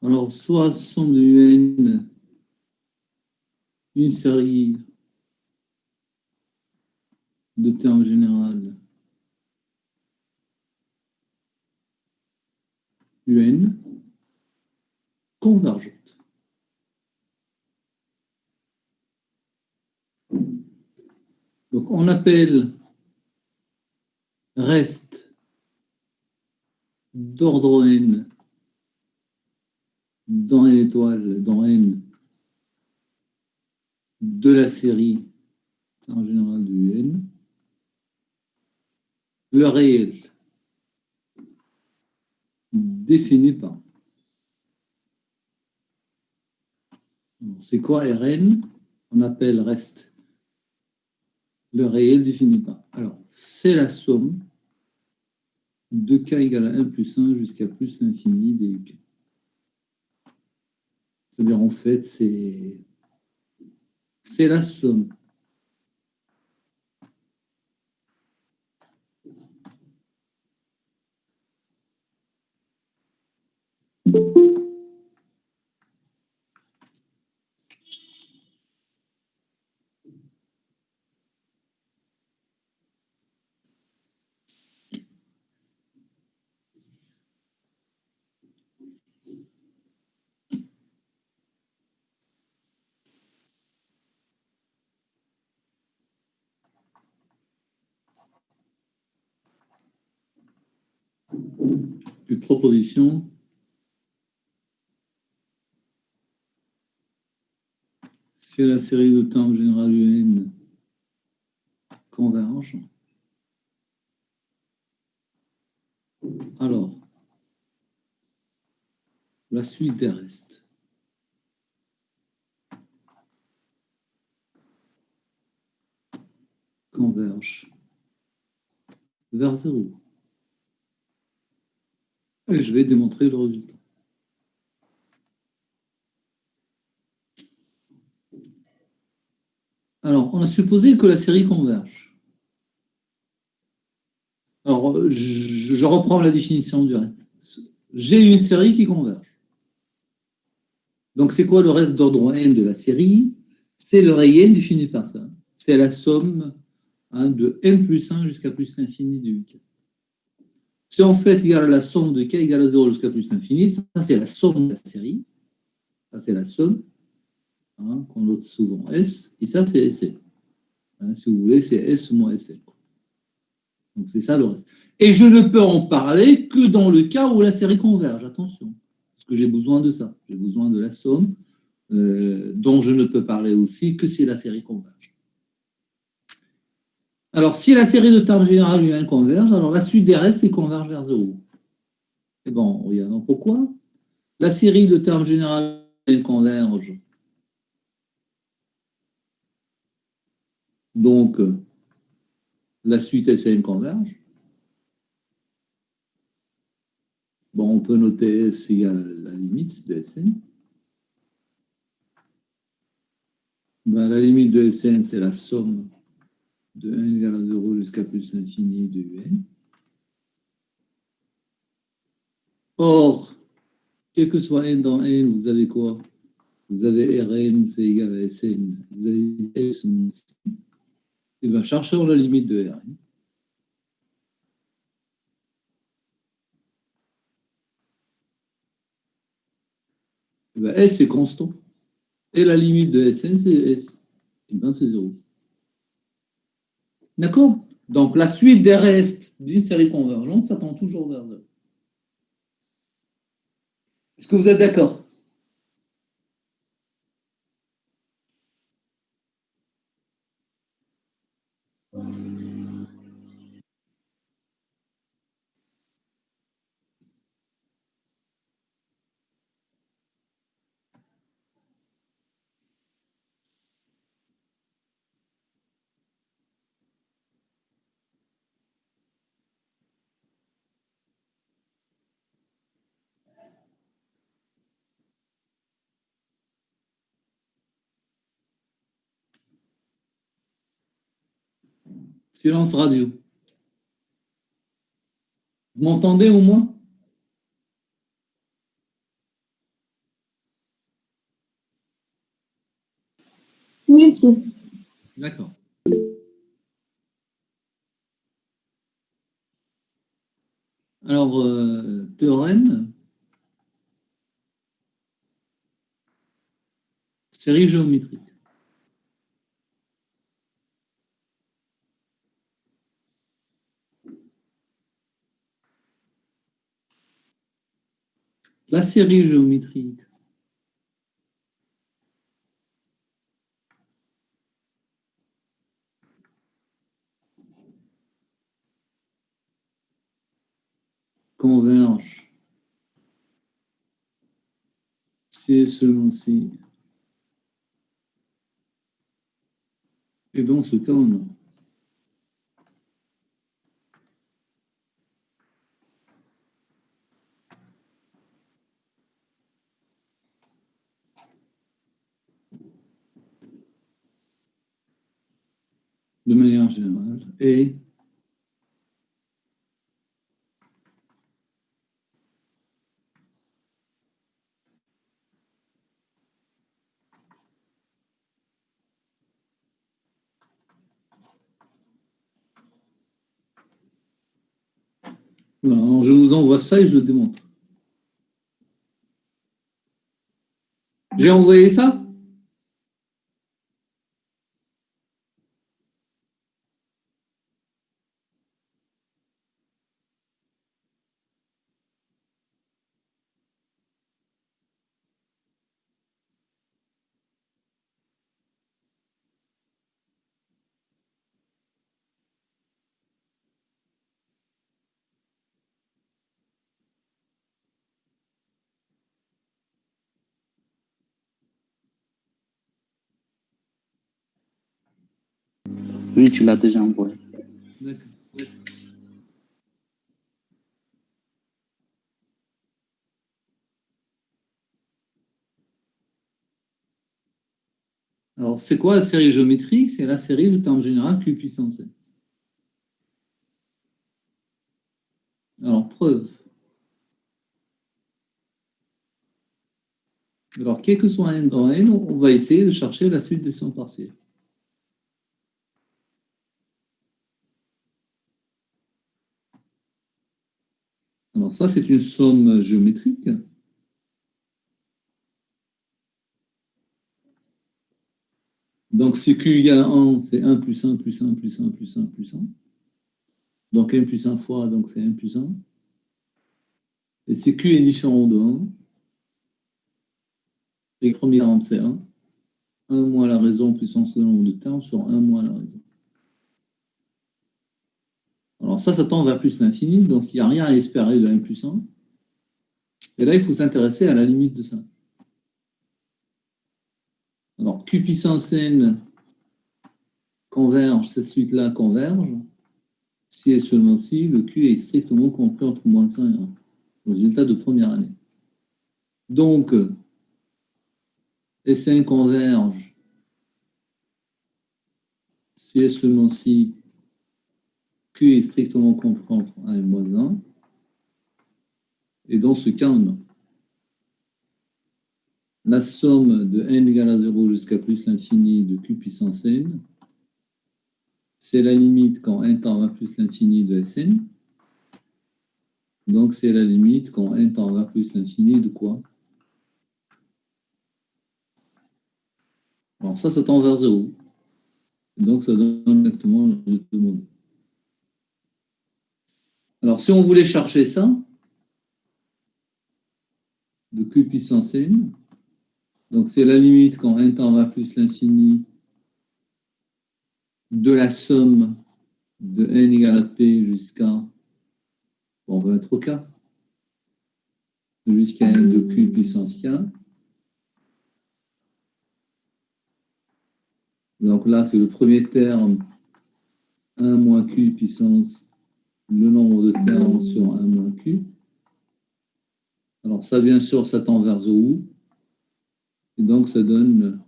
Alors, soit somme de UN, une série de termes général UN convergente. Donc, on appelle reste d'ordre N dans N étoile, dans N, de la série en général du N, le réel défini par. C'est quoi Rn? On appelle reste le réel défini par. Alors, c'est la somme de k égale à 1 plus 1 jusqu'à plus l'infini duk. C'est-à-dire, en fait, c'est la somme de proposition c'est la série de termes général UN converge. Alors, la suite des restes. Converge vers 0. Et je vais démontrer le résultat. Alors, on a supposé que la série converge. Alors, je reprends la définition du reste. J'ai une série qui converge. Donc, c'est quoi le reste d'ordre n de la série? C'est le réel défini par ça. C'est la somme de n plus 1 jusqu'à plus l'infini du k. C'est en fait égal à la somme de k égale à 0 jusqu'à plus l'infini. Ça, c'est la somme de la série. Ça, c'est la somme, qu'on note souvent S. Et ça, c'est SL. Si vous voulez, c'est S moins SL. Donc, c'est ça le reste. Et je ne peux en parler que dans le cas où la série converge. Attention, parce que j'ai besoin de ça. J'ai besoin de la somme dont je ne peux parler aussi que si la série converge. Alors, si la série de termes général UN converge, alors la suite des restes, c'est converge vers 0. Et bon, regardons pourquoi. La série de termes général UN converge. Donc, la suite SN converge. Bon, on peut noter S égale à la limite de Sn. Ben, la limite de Sn, c'est la somme de n égale à 0 jusqu'à plus l'infini de un. Or, quel que soit n dans n, vous avez quoi? Vous avez Rn, c'est égal à Sn. Vous avez S. Et bien, cherchons la limite de Rn. Et bien, S est constant. Et la limite de Sn, c'est S. Et bien, c'est 0. D'accord? Donc, la suite des restes d'une série convergente s'attend toujours vers 0. Est-ce que vous êtes d'accord? Silence radio. Vous m'entendez au moins? Oui, monsieur. D'accord. Alors, théorème, série géométrique. La série géométrique, converge si et seulement si. Et dans ce cas, on a. De manière générale. Et voilà, alors je vous envoie ça et je le démontre. J'ai envoyé ça? Oui, tu l'as déjà envoyé. D'accord. Alors, c'est quoi la série géométrique? C'est la série de temps général Q puissance n. Alors, preuve. Alors, quel que soit n dans n, on va essayer de chercher la suite des sons partiels. Alors, ça, c'est une somme géométrique. Donc, si Q égale 1, c'est 1 plus 1 plus 1 plus 1 plus 1 plus 1. Donc, n plus 1 fois, donc c'est n plus 1. Et si Q est différent de 1, c'est le premier terme, c'est 1. 1 moins la raison puissance de nombre de termes sur 1 moins la raison. Alors ça tend vers plus l'infini, donc il n'y a rien à espérer de n plus 1. Et là, il faut s'intéresser à la limite de ça. Alors, Q puissance n converge, cette suite-là converge, si et seulement si le Q est strictement compris entre moins 1 et 1, résultat de première année. Donc, Sn converge, si et seulement si Q est strictement compris entre 1 et moins 1, et dans ce cas, on a la somme de n égale à 0 jusqu'à plus l'infini de Q puissance n, c'est la limite quand n tend vers plus l'infini de Sn. Donc, c'est la limite quand n tend vers plus l'infini de quoi? Alors, ça tend vers 0. Donc, ça donne exactement le résultat demandé. Alors, si on voulait chercher ça, de Q puissance n, donc c'est la limite quand n tend vers plus l'infini de la somme de n égale à p jusqu'à, bon, on va mettre au k, jusqu'à n de Q puissance k. Donc là, c'est le premier terme, 1 moins Q puissance le nombre de termes sur 1 moins Q. Alors ça, bien sûr, ça tend vers 0. Et donc, ça donne...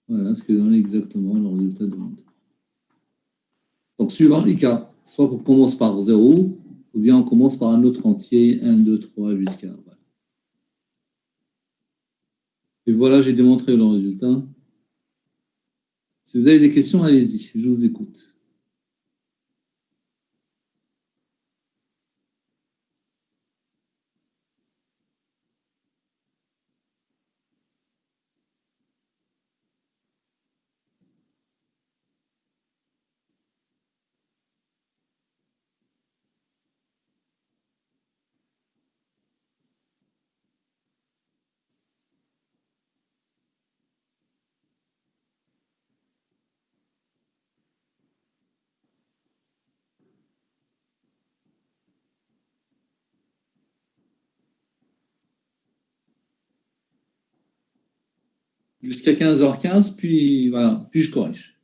Voilà ce que donne exactement le résultat demandé. Donc, suivant les cas, soit on commence par 0, ou bien on commence par un autre entier, 1, 2, 3, jusqu'à... Voilà. Et voilà, j'ai démontré le résultat. Si vous avez des questions, allez-y, je vous écoute. Jusqu'à 15h15, puis voilà, puis je corrige.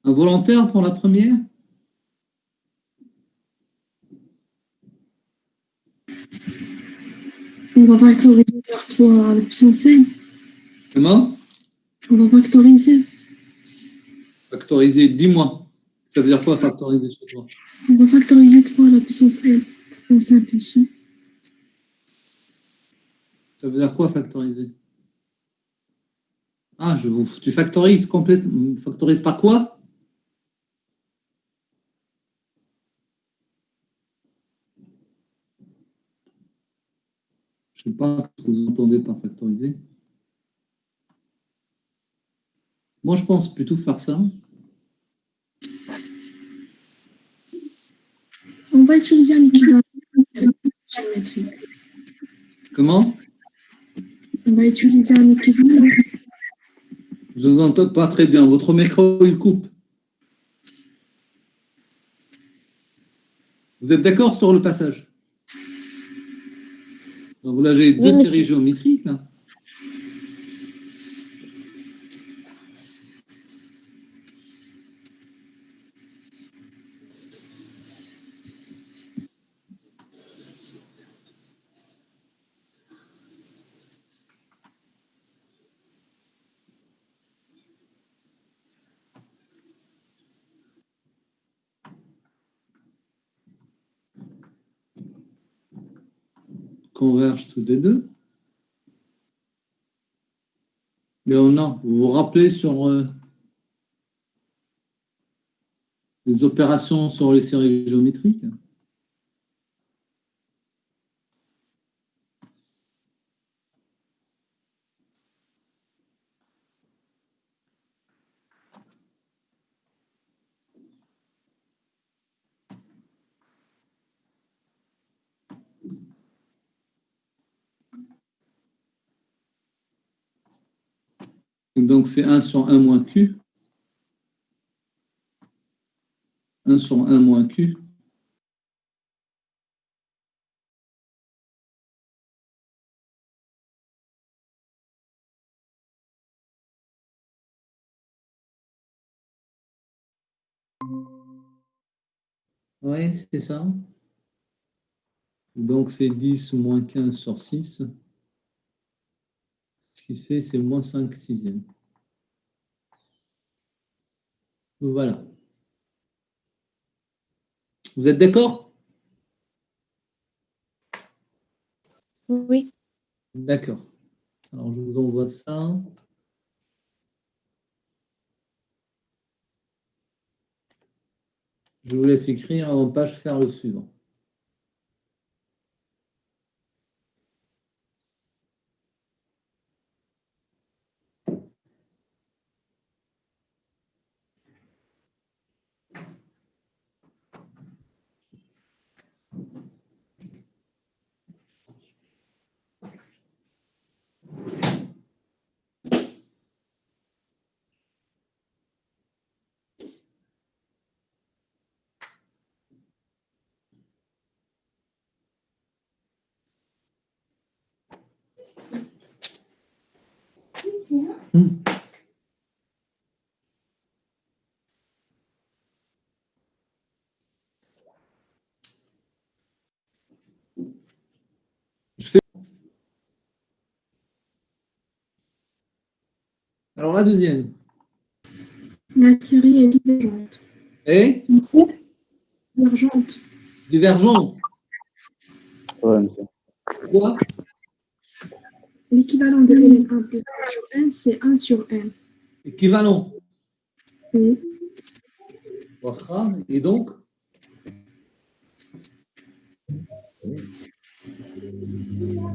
Involontaire pour la première? On va factoriser par 3 à la puissance n. Comment? On va factoriser. Factoriser, dis-moi. Ça veut dire quoi factoriser chez toi? On va factoriser 3 à la puissance n. On simplifie. Ça veut dire quoi factoriser? Ah, tu factorises complètement. Factorises par quoi? Je ne sais pas ce que vous entendez par factoriser. Moi, je pense plutôt faire ça. On va utiliser un équivalent géométrique. Comment? On va utiliser un équivalent. Je ne vous entends pas très bien. Votre micro, il coupe. Vous êtes d'accord sur le passage? Donc là, j'ai deux séries géométriques. Là. Convergent tous les deux. Mais non, vous vous rappelez sur les opérations sur les séries géométriques? Donc, c'est 1 sur 1 moins Q. 1 sur 1 moins Q. Oui, c'est ça. Donc, c'est 10 moins 15 sur 6. Ce qui fait, c'est moins 5 sixièmes. Voilà. Vous êtes d'accord? Oui. D'accord. Alors, je vous envoie ça. Je vous laisse écrire en page faire le suivant. Alors, la deuxième. La série est divergente. Et Divergente. divergente. Ouais, monsieur. Quoi? L'équivalent de ln1 plus 1 sur n, c'est 1 sur n. Équivalent. Oui. Voilà. Et donc?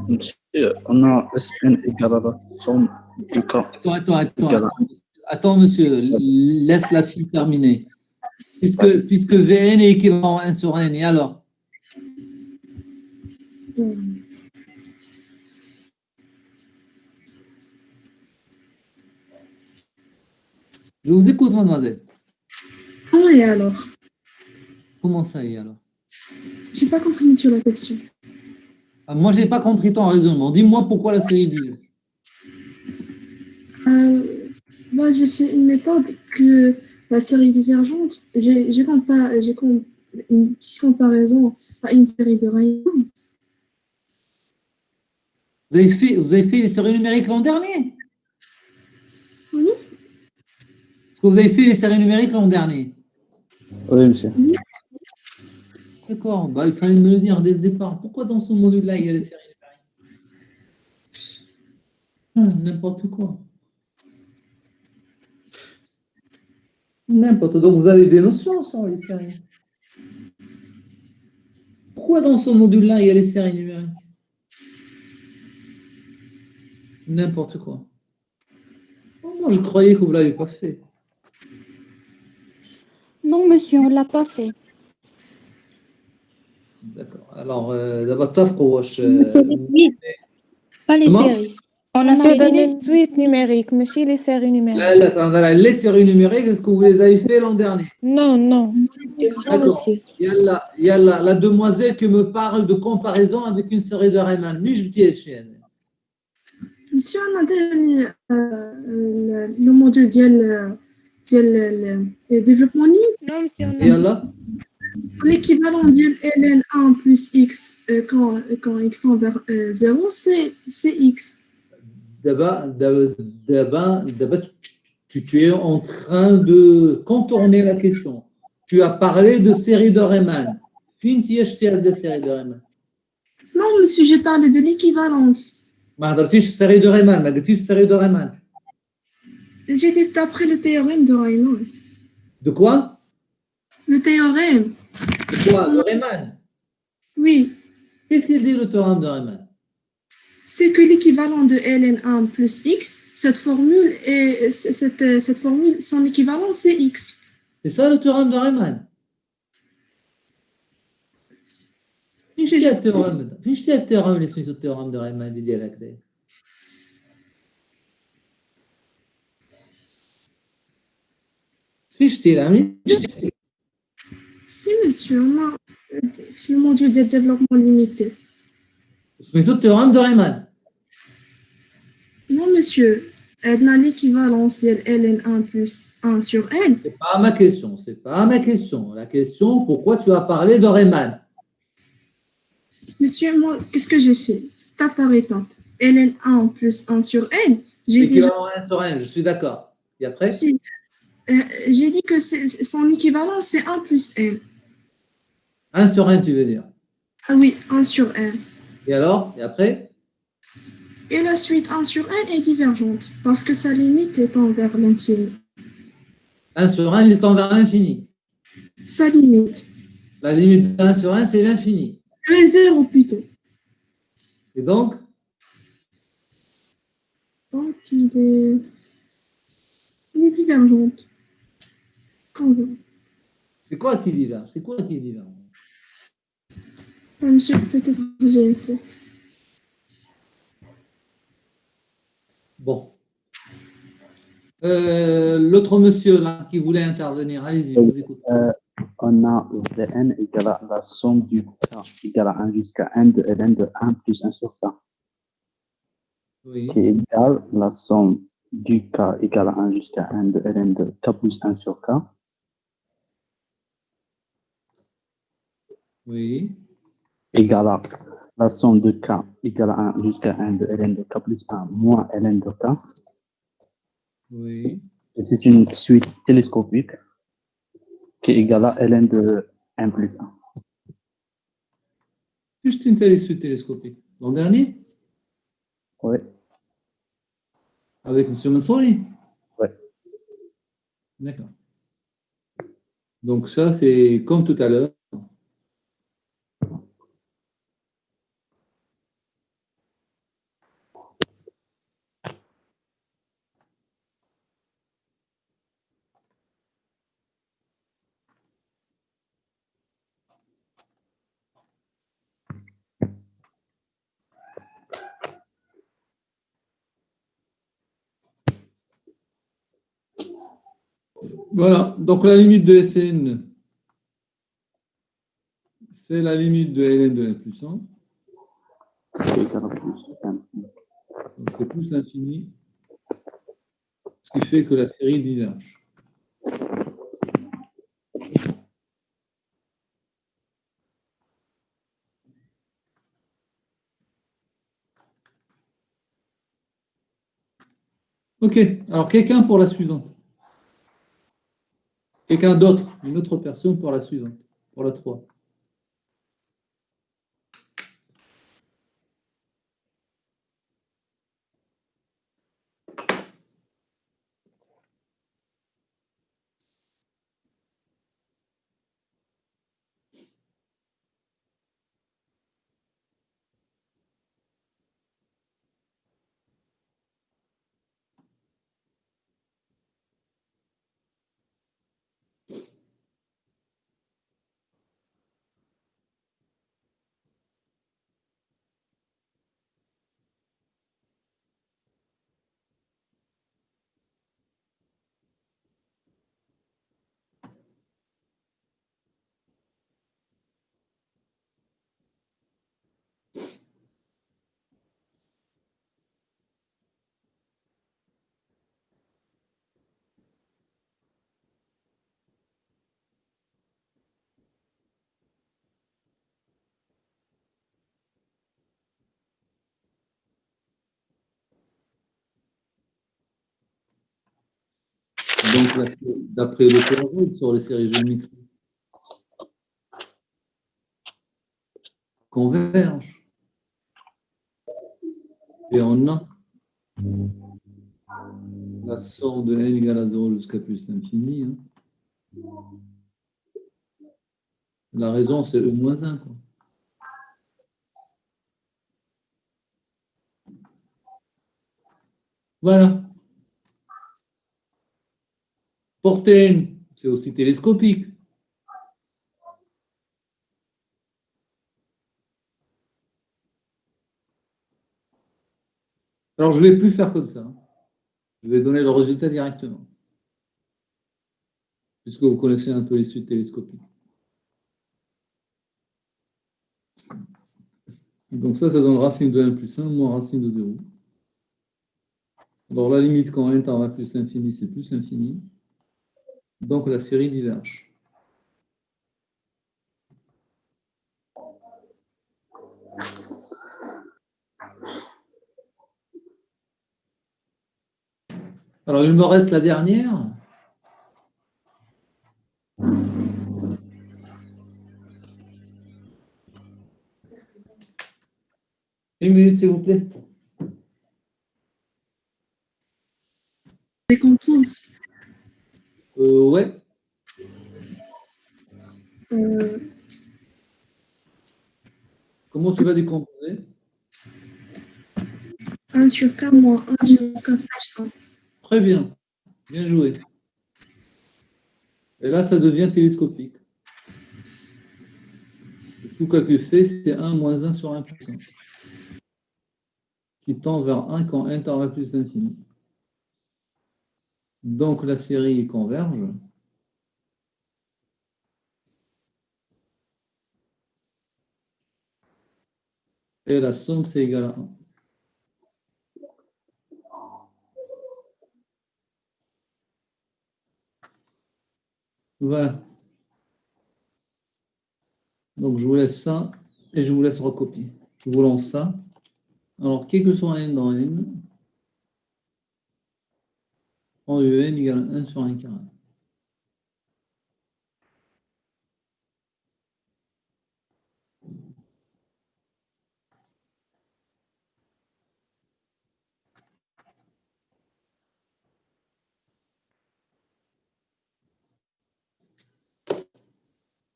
Monsieur, on a Sn égale à la somme du cas. Attends, monsieur, laisse la fille terminer. Puisque Vn est équivalent à 1 sur n, et alors? Je vous écoute, mademoiselle. Ah, et alors? Comment ça, et alors? J'ai pas compris, monsieur, la question. Ah, moi, je n'ai pas compris ton raisonnement. Dis-moi pourquoi la série diverge. Moi, j'ai fait une méthode que La série divergente, une petite comparaison à une série de Riemann. Vous avez fait les séries numériques l'an dernier? Oui, Est-ce que vous avez fait les séries numériques l'an dernier? Oui, monsieur. D'accord, bah, il fallait me le dire dès le départ. Pourquoi dans ce module-là, il y a les séries numériques? N'importe quoi. N'importe. Donc, vous avez des notions sur les séries. Pourquoi dans ce module-là, il y a les séries numériques? N'importe quoi. Oh, moi, je croyais que vous ne l'avez pas fait. Non, monsieur, on ne l'a pas fait. D'accord. Alors, d'abord, تفقوا واش Pas les comment? séries. On a Monsieur fait donne les les suites numériques, monsieur les séries Là, numériques. les séries numériques, est-ce que vous les avez fait l'an dernier? Non, non. non, D'accord. monsieur. Il y a la demoiselle qui me parle de comparaison avec une série de Riemann. Mais je me dis, chienne. monsieur, on a donné le module le développement limite. Non, monsieur, on Et n'a là, L'équivalent de ln1 plus x quand x tend vers 0, c'est x. d'abord, tu es en train de contourner la question. Tu as parlé de série de Riemann. Finti acheté des séries de Riemann. Non, monsieur, j'ai parlé de l'équivalence. ما هضرتيش série de Riemann, ما قلتيش série de Riemann. J'ai dit d'après le théorème de Riemann. De quoi? Le théorème, De quoi? De Riemann. oui, Qu'est-ce qu'il dit le théorème de Riemann? c'est que l'équivalent de ln1 plus x, cette formule, son équivalent, c'est x. C'est ça le théorème de Riemann. فين شتي التيورم اللي سميتو التيورم دو ريمان اللي ديال هكذا؟ فين شتي العميد؟ Si, monsieur, on a le module de développement limité. سميتو التيورم دو ريمان. Non, monsieur, on a l'équivalence de ln1 plus 1 sur n. C'est pas ma question, c'est pas ma question. La question, pourquoi tu as parlé de Riemann? Monsieur, moi, qu'est-ce que j'ai fait? Étape par étape. ln1 plus 1 sur n, j'ai déjà L'équivalent 1 sur 1, je suis d'accord. Et après? si, j'ai dit que son équivalent, c'est 1 plus n. 1 sur 1, tu veux dire. Ah oui, 1 sur n. Et alors? Et après? Et la suite 1 sur n est divergente parce que sa limite est envers l'infini. 1 sur 1, il tend vers l'infini. Sa limite. La limite de 1 sur 1, c'est l'infini. Le 0 plutôt. Et donc? Donc, il est divergente. Quand même. C'est quoi qui diverge? C'est quoi qui diverge? Ah, monsieur, peut-être que j'ai une faute. Bon. L'autre monsieur là qui voulait intervenir, allez-y, je vous écoute. On a Vn égale à la somme du k égale à 1 jusqu'à n de ln de 1 plus 1 sur k, Oui. qui égale la somme du k égale à 1 jusqu'à n de ln de k plus 1 sur k, Oui. égale à la somme de k égale à 1 jusqu'à n de ln de k plus 1 moins ln de k. Oui. Et c'est une suite télescopique qui est égale à ln de 1 plus 1. Juste une télésuite télescopique. L'an dernier? Oui. Avec M. Mansouri? Ouais. D'accord. Donc ça, c'est comme tout à l'heure. Voilà, donc la limite de Sn, c'est la limite de ln de 1 plus 1. C'est égal à plus 1. Donc c'est plus l'infini, ce qui fait que la série diverge. Ok, alors quelqu'un pour la suivante. Quelqu'un d'autre, une autre personne pour la suivante, pour la 3. Donc, là, d'après le théorème sur les séries géométriques, convergent. Et on a la somme de n égale à 0 jusqu'à plus l'infini. Hein. La raison, c'est E moins 1. Quoi. Voilà. Portée n, c'est aussi télescopique. Alors, je ne vais plus faire comme ça. Hein. Je vais donner le résultat directement. Puisque vous connaissez un peu les suites télescopiques. Donc ça donne racine de 1 plus 1 moins racine de 0. Alors la limite quand n tend à plus l'infini, c'est plus l'infini. Donc la série diverge. Alors il me reste la dernière. Une minute s'il vous plaît. Décompose. Ouais. Comment tu vas décomposer? 1 sur K moins 1 sur K plus 1. Très bien. Bien joué. Et là, ça devient télescopique. Tout calcul fait, c'est 1 moins 1 sur 1 plus 1. Qui tend vers 1 quand n tend à plus l'infini. Donc la série converge. Et la somme, c'est égal à 1. Voilà. Donc, je vous laisse ça et je vous laisse recopier. Je vous lance ça. Alors, quel que soit n dans n, en un égale 1 sur 1 carré.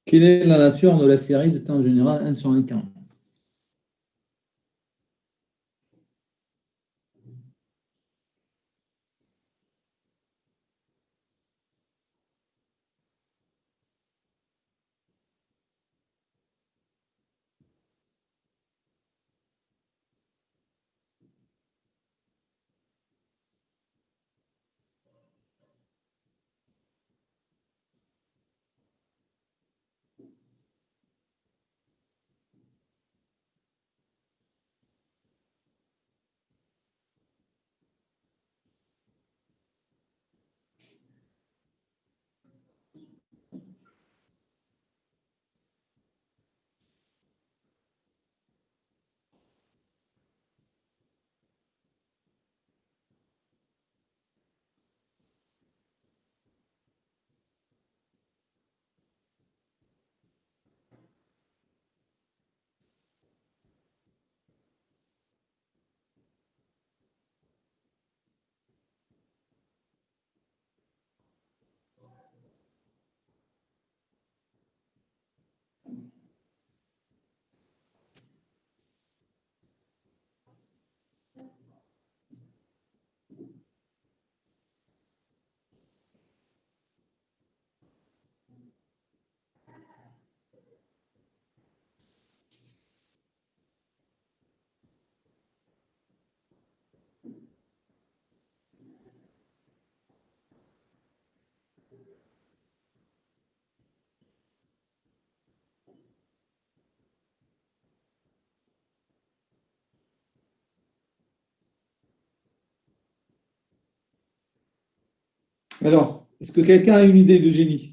Quelle est la nature de la série de temps général 1 sur 1 carré? Alors, est-ce que quelqu'un a une idée de génie?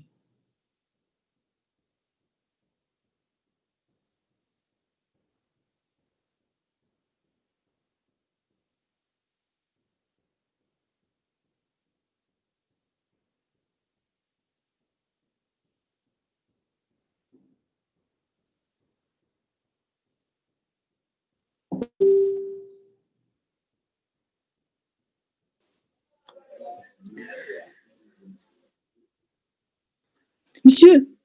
Monsieur,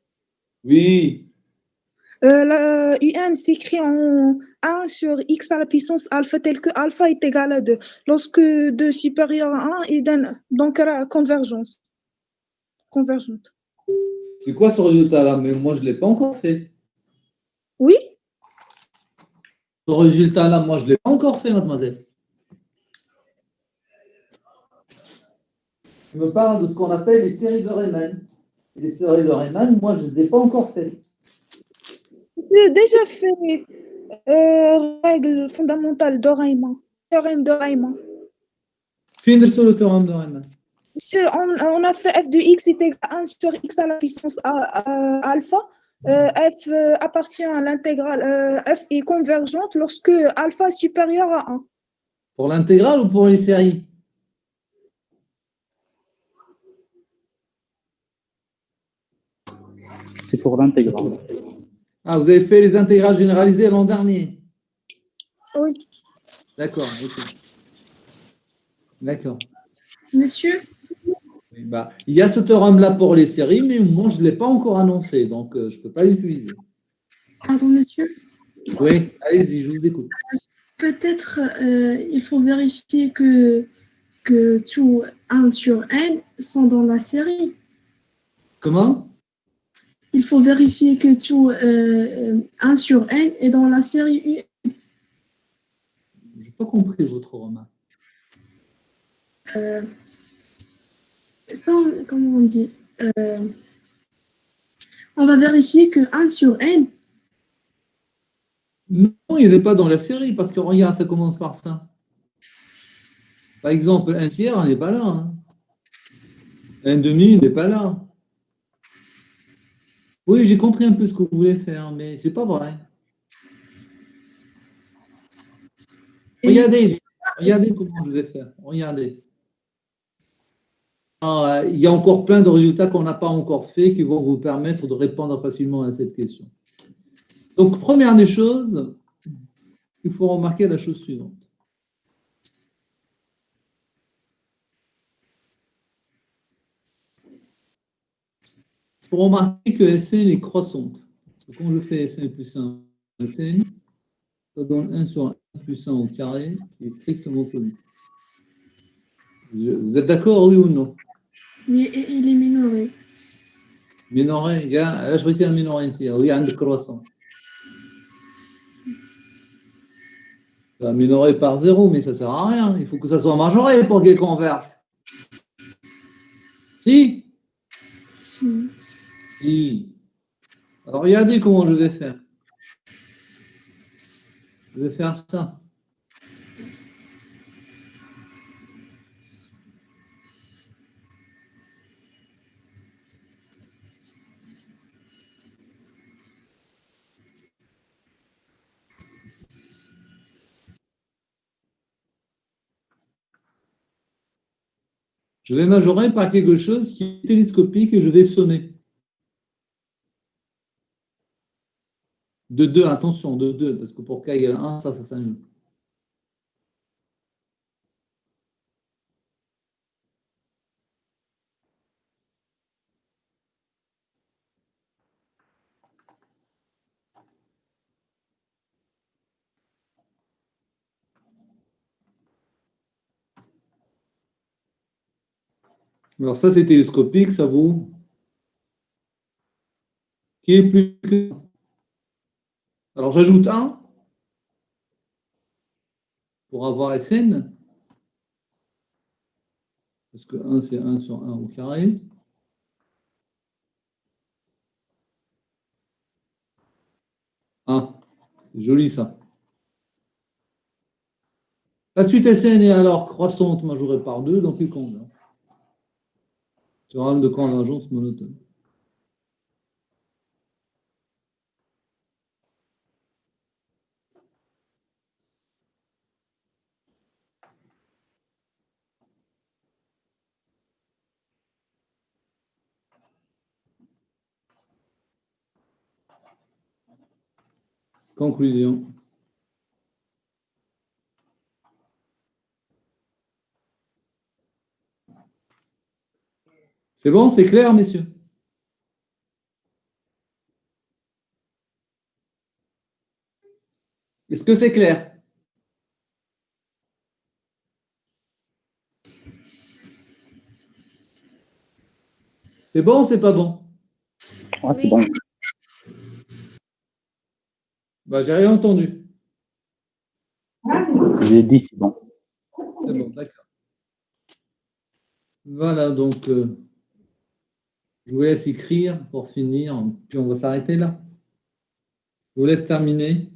Oui. la UN s'écrit en 1 sur x à la puissance alpha tel que alpha est égal à 2. Lorsque 2 supérieur à 1, il donne donc la convergence. Convergente. C'est quoi ce résultat-là? Mais moi, je ne l'ai pas encore fait. Oui? Ce résultat-là, moi, je ne l'ai pas encore fait, mademoiselle. Je me parle de ce qu'on appelle les séries de Riemann. Et les séries de Riemann, moi, je ne les ai pas encore faites. J'ai déjà fait règle fondamentale de Riemann. Théorème de Riemann. Finis sur le théorème de Riemann. Monsieur, on a fait f de x est égal à 1 sur x à la puissance alpha. F appartient à l'intégrale. F est convergente lorsque alpha est supérieur à 1. Pour l'intégrale ou pour les séries? C'est pour l'intégrale. Ah, vous avez fait les intégrales généralisées l'an dernier. Oui. D'accord, ok. D'accord. Monsieur, Oui, bah, il y a ce théorème-là pour les séries, mais moi, je ne l'ai pas encore annoncé, donc je ne peux pas l'utiliser. pardon, monsieur. Oui, allez-y, je vous écoute. Peut-être il faut vérifier que tout 1 sur n sont dans la série. Comment? Il faut vérifier que tout 1 sur n est dans la série U. Je n'ai pas compris votre remarque. Comment on dit on va vérifier que 1 sur n. Non, il n'est pas dans la série, parce que regarde, ça commence par ça. Par exemple, un tiers, il n'est pas là. Hein. Un demi, il n'est pas là. Oui, j'ai compris un peu ce que vous voulez faire, mais c'est pas vrai. Regardez, regardez comment je vais faire. Regardez. Ah, il y a encore plein de résultats qu'on n'a pas encore fait qui vont vous permettre de répondre facilement à cette question. Donc, première des choses, il faut remarquer la chose suivante. Il faut remarquer que Sn est croissante. Parce que quand je fais Sn plus 1 Sn, ça donne 1 sur 1 plus 1 au carré, qui est strictement tonique. Vous êtes d'accord, oui ou non? Oui, et il est minoré. Minoré, il y a, là je vais un minoré entier, oui, un croissant. Minoré par 0, mais ça ne sert à rien. Il faut que ça soit majoré pour qu'il converge. Si? Si. Si. Alors regardez comment je vais faire. Je vais faire ça. Je vais majorer par quelque chose qui est télescopique et je vais sommer. De 2, attention, de 2, parce que pour k égale 1, ça s'annule. Alors ça, c'est télescopique, ça vaut... Qui est plus que... Alors j'ajoute 1 pour avoir Sn. Parce que 1, c'est 1 sur 1 au carré. Ah, c'est joli ça. La suite Sn est alors croissante majorée par 2, donc il converge. Théorème de convergence monotone. Conclusion. C'est bon, c'est clair, messieurs? Est-ce que c'est clair? C'est bon ou c'est pas bon? Ah, c'est bon. Bah, j'ai rien entendu. J'ai dit c'est bon. C'est bon, d'accord. Voilà, donc, je vous laisse écrire pour finir, puis on va s'arrêter là. Je vous laisse terminer.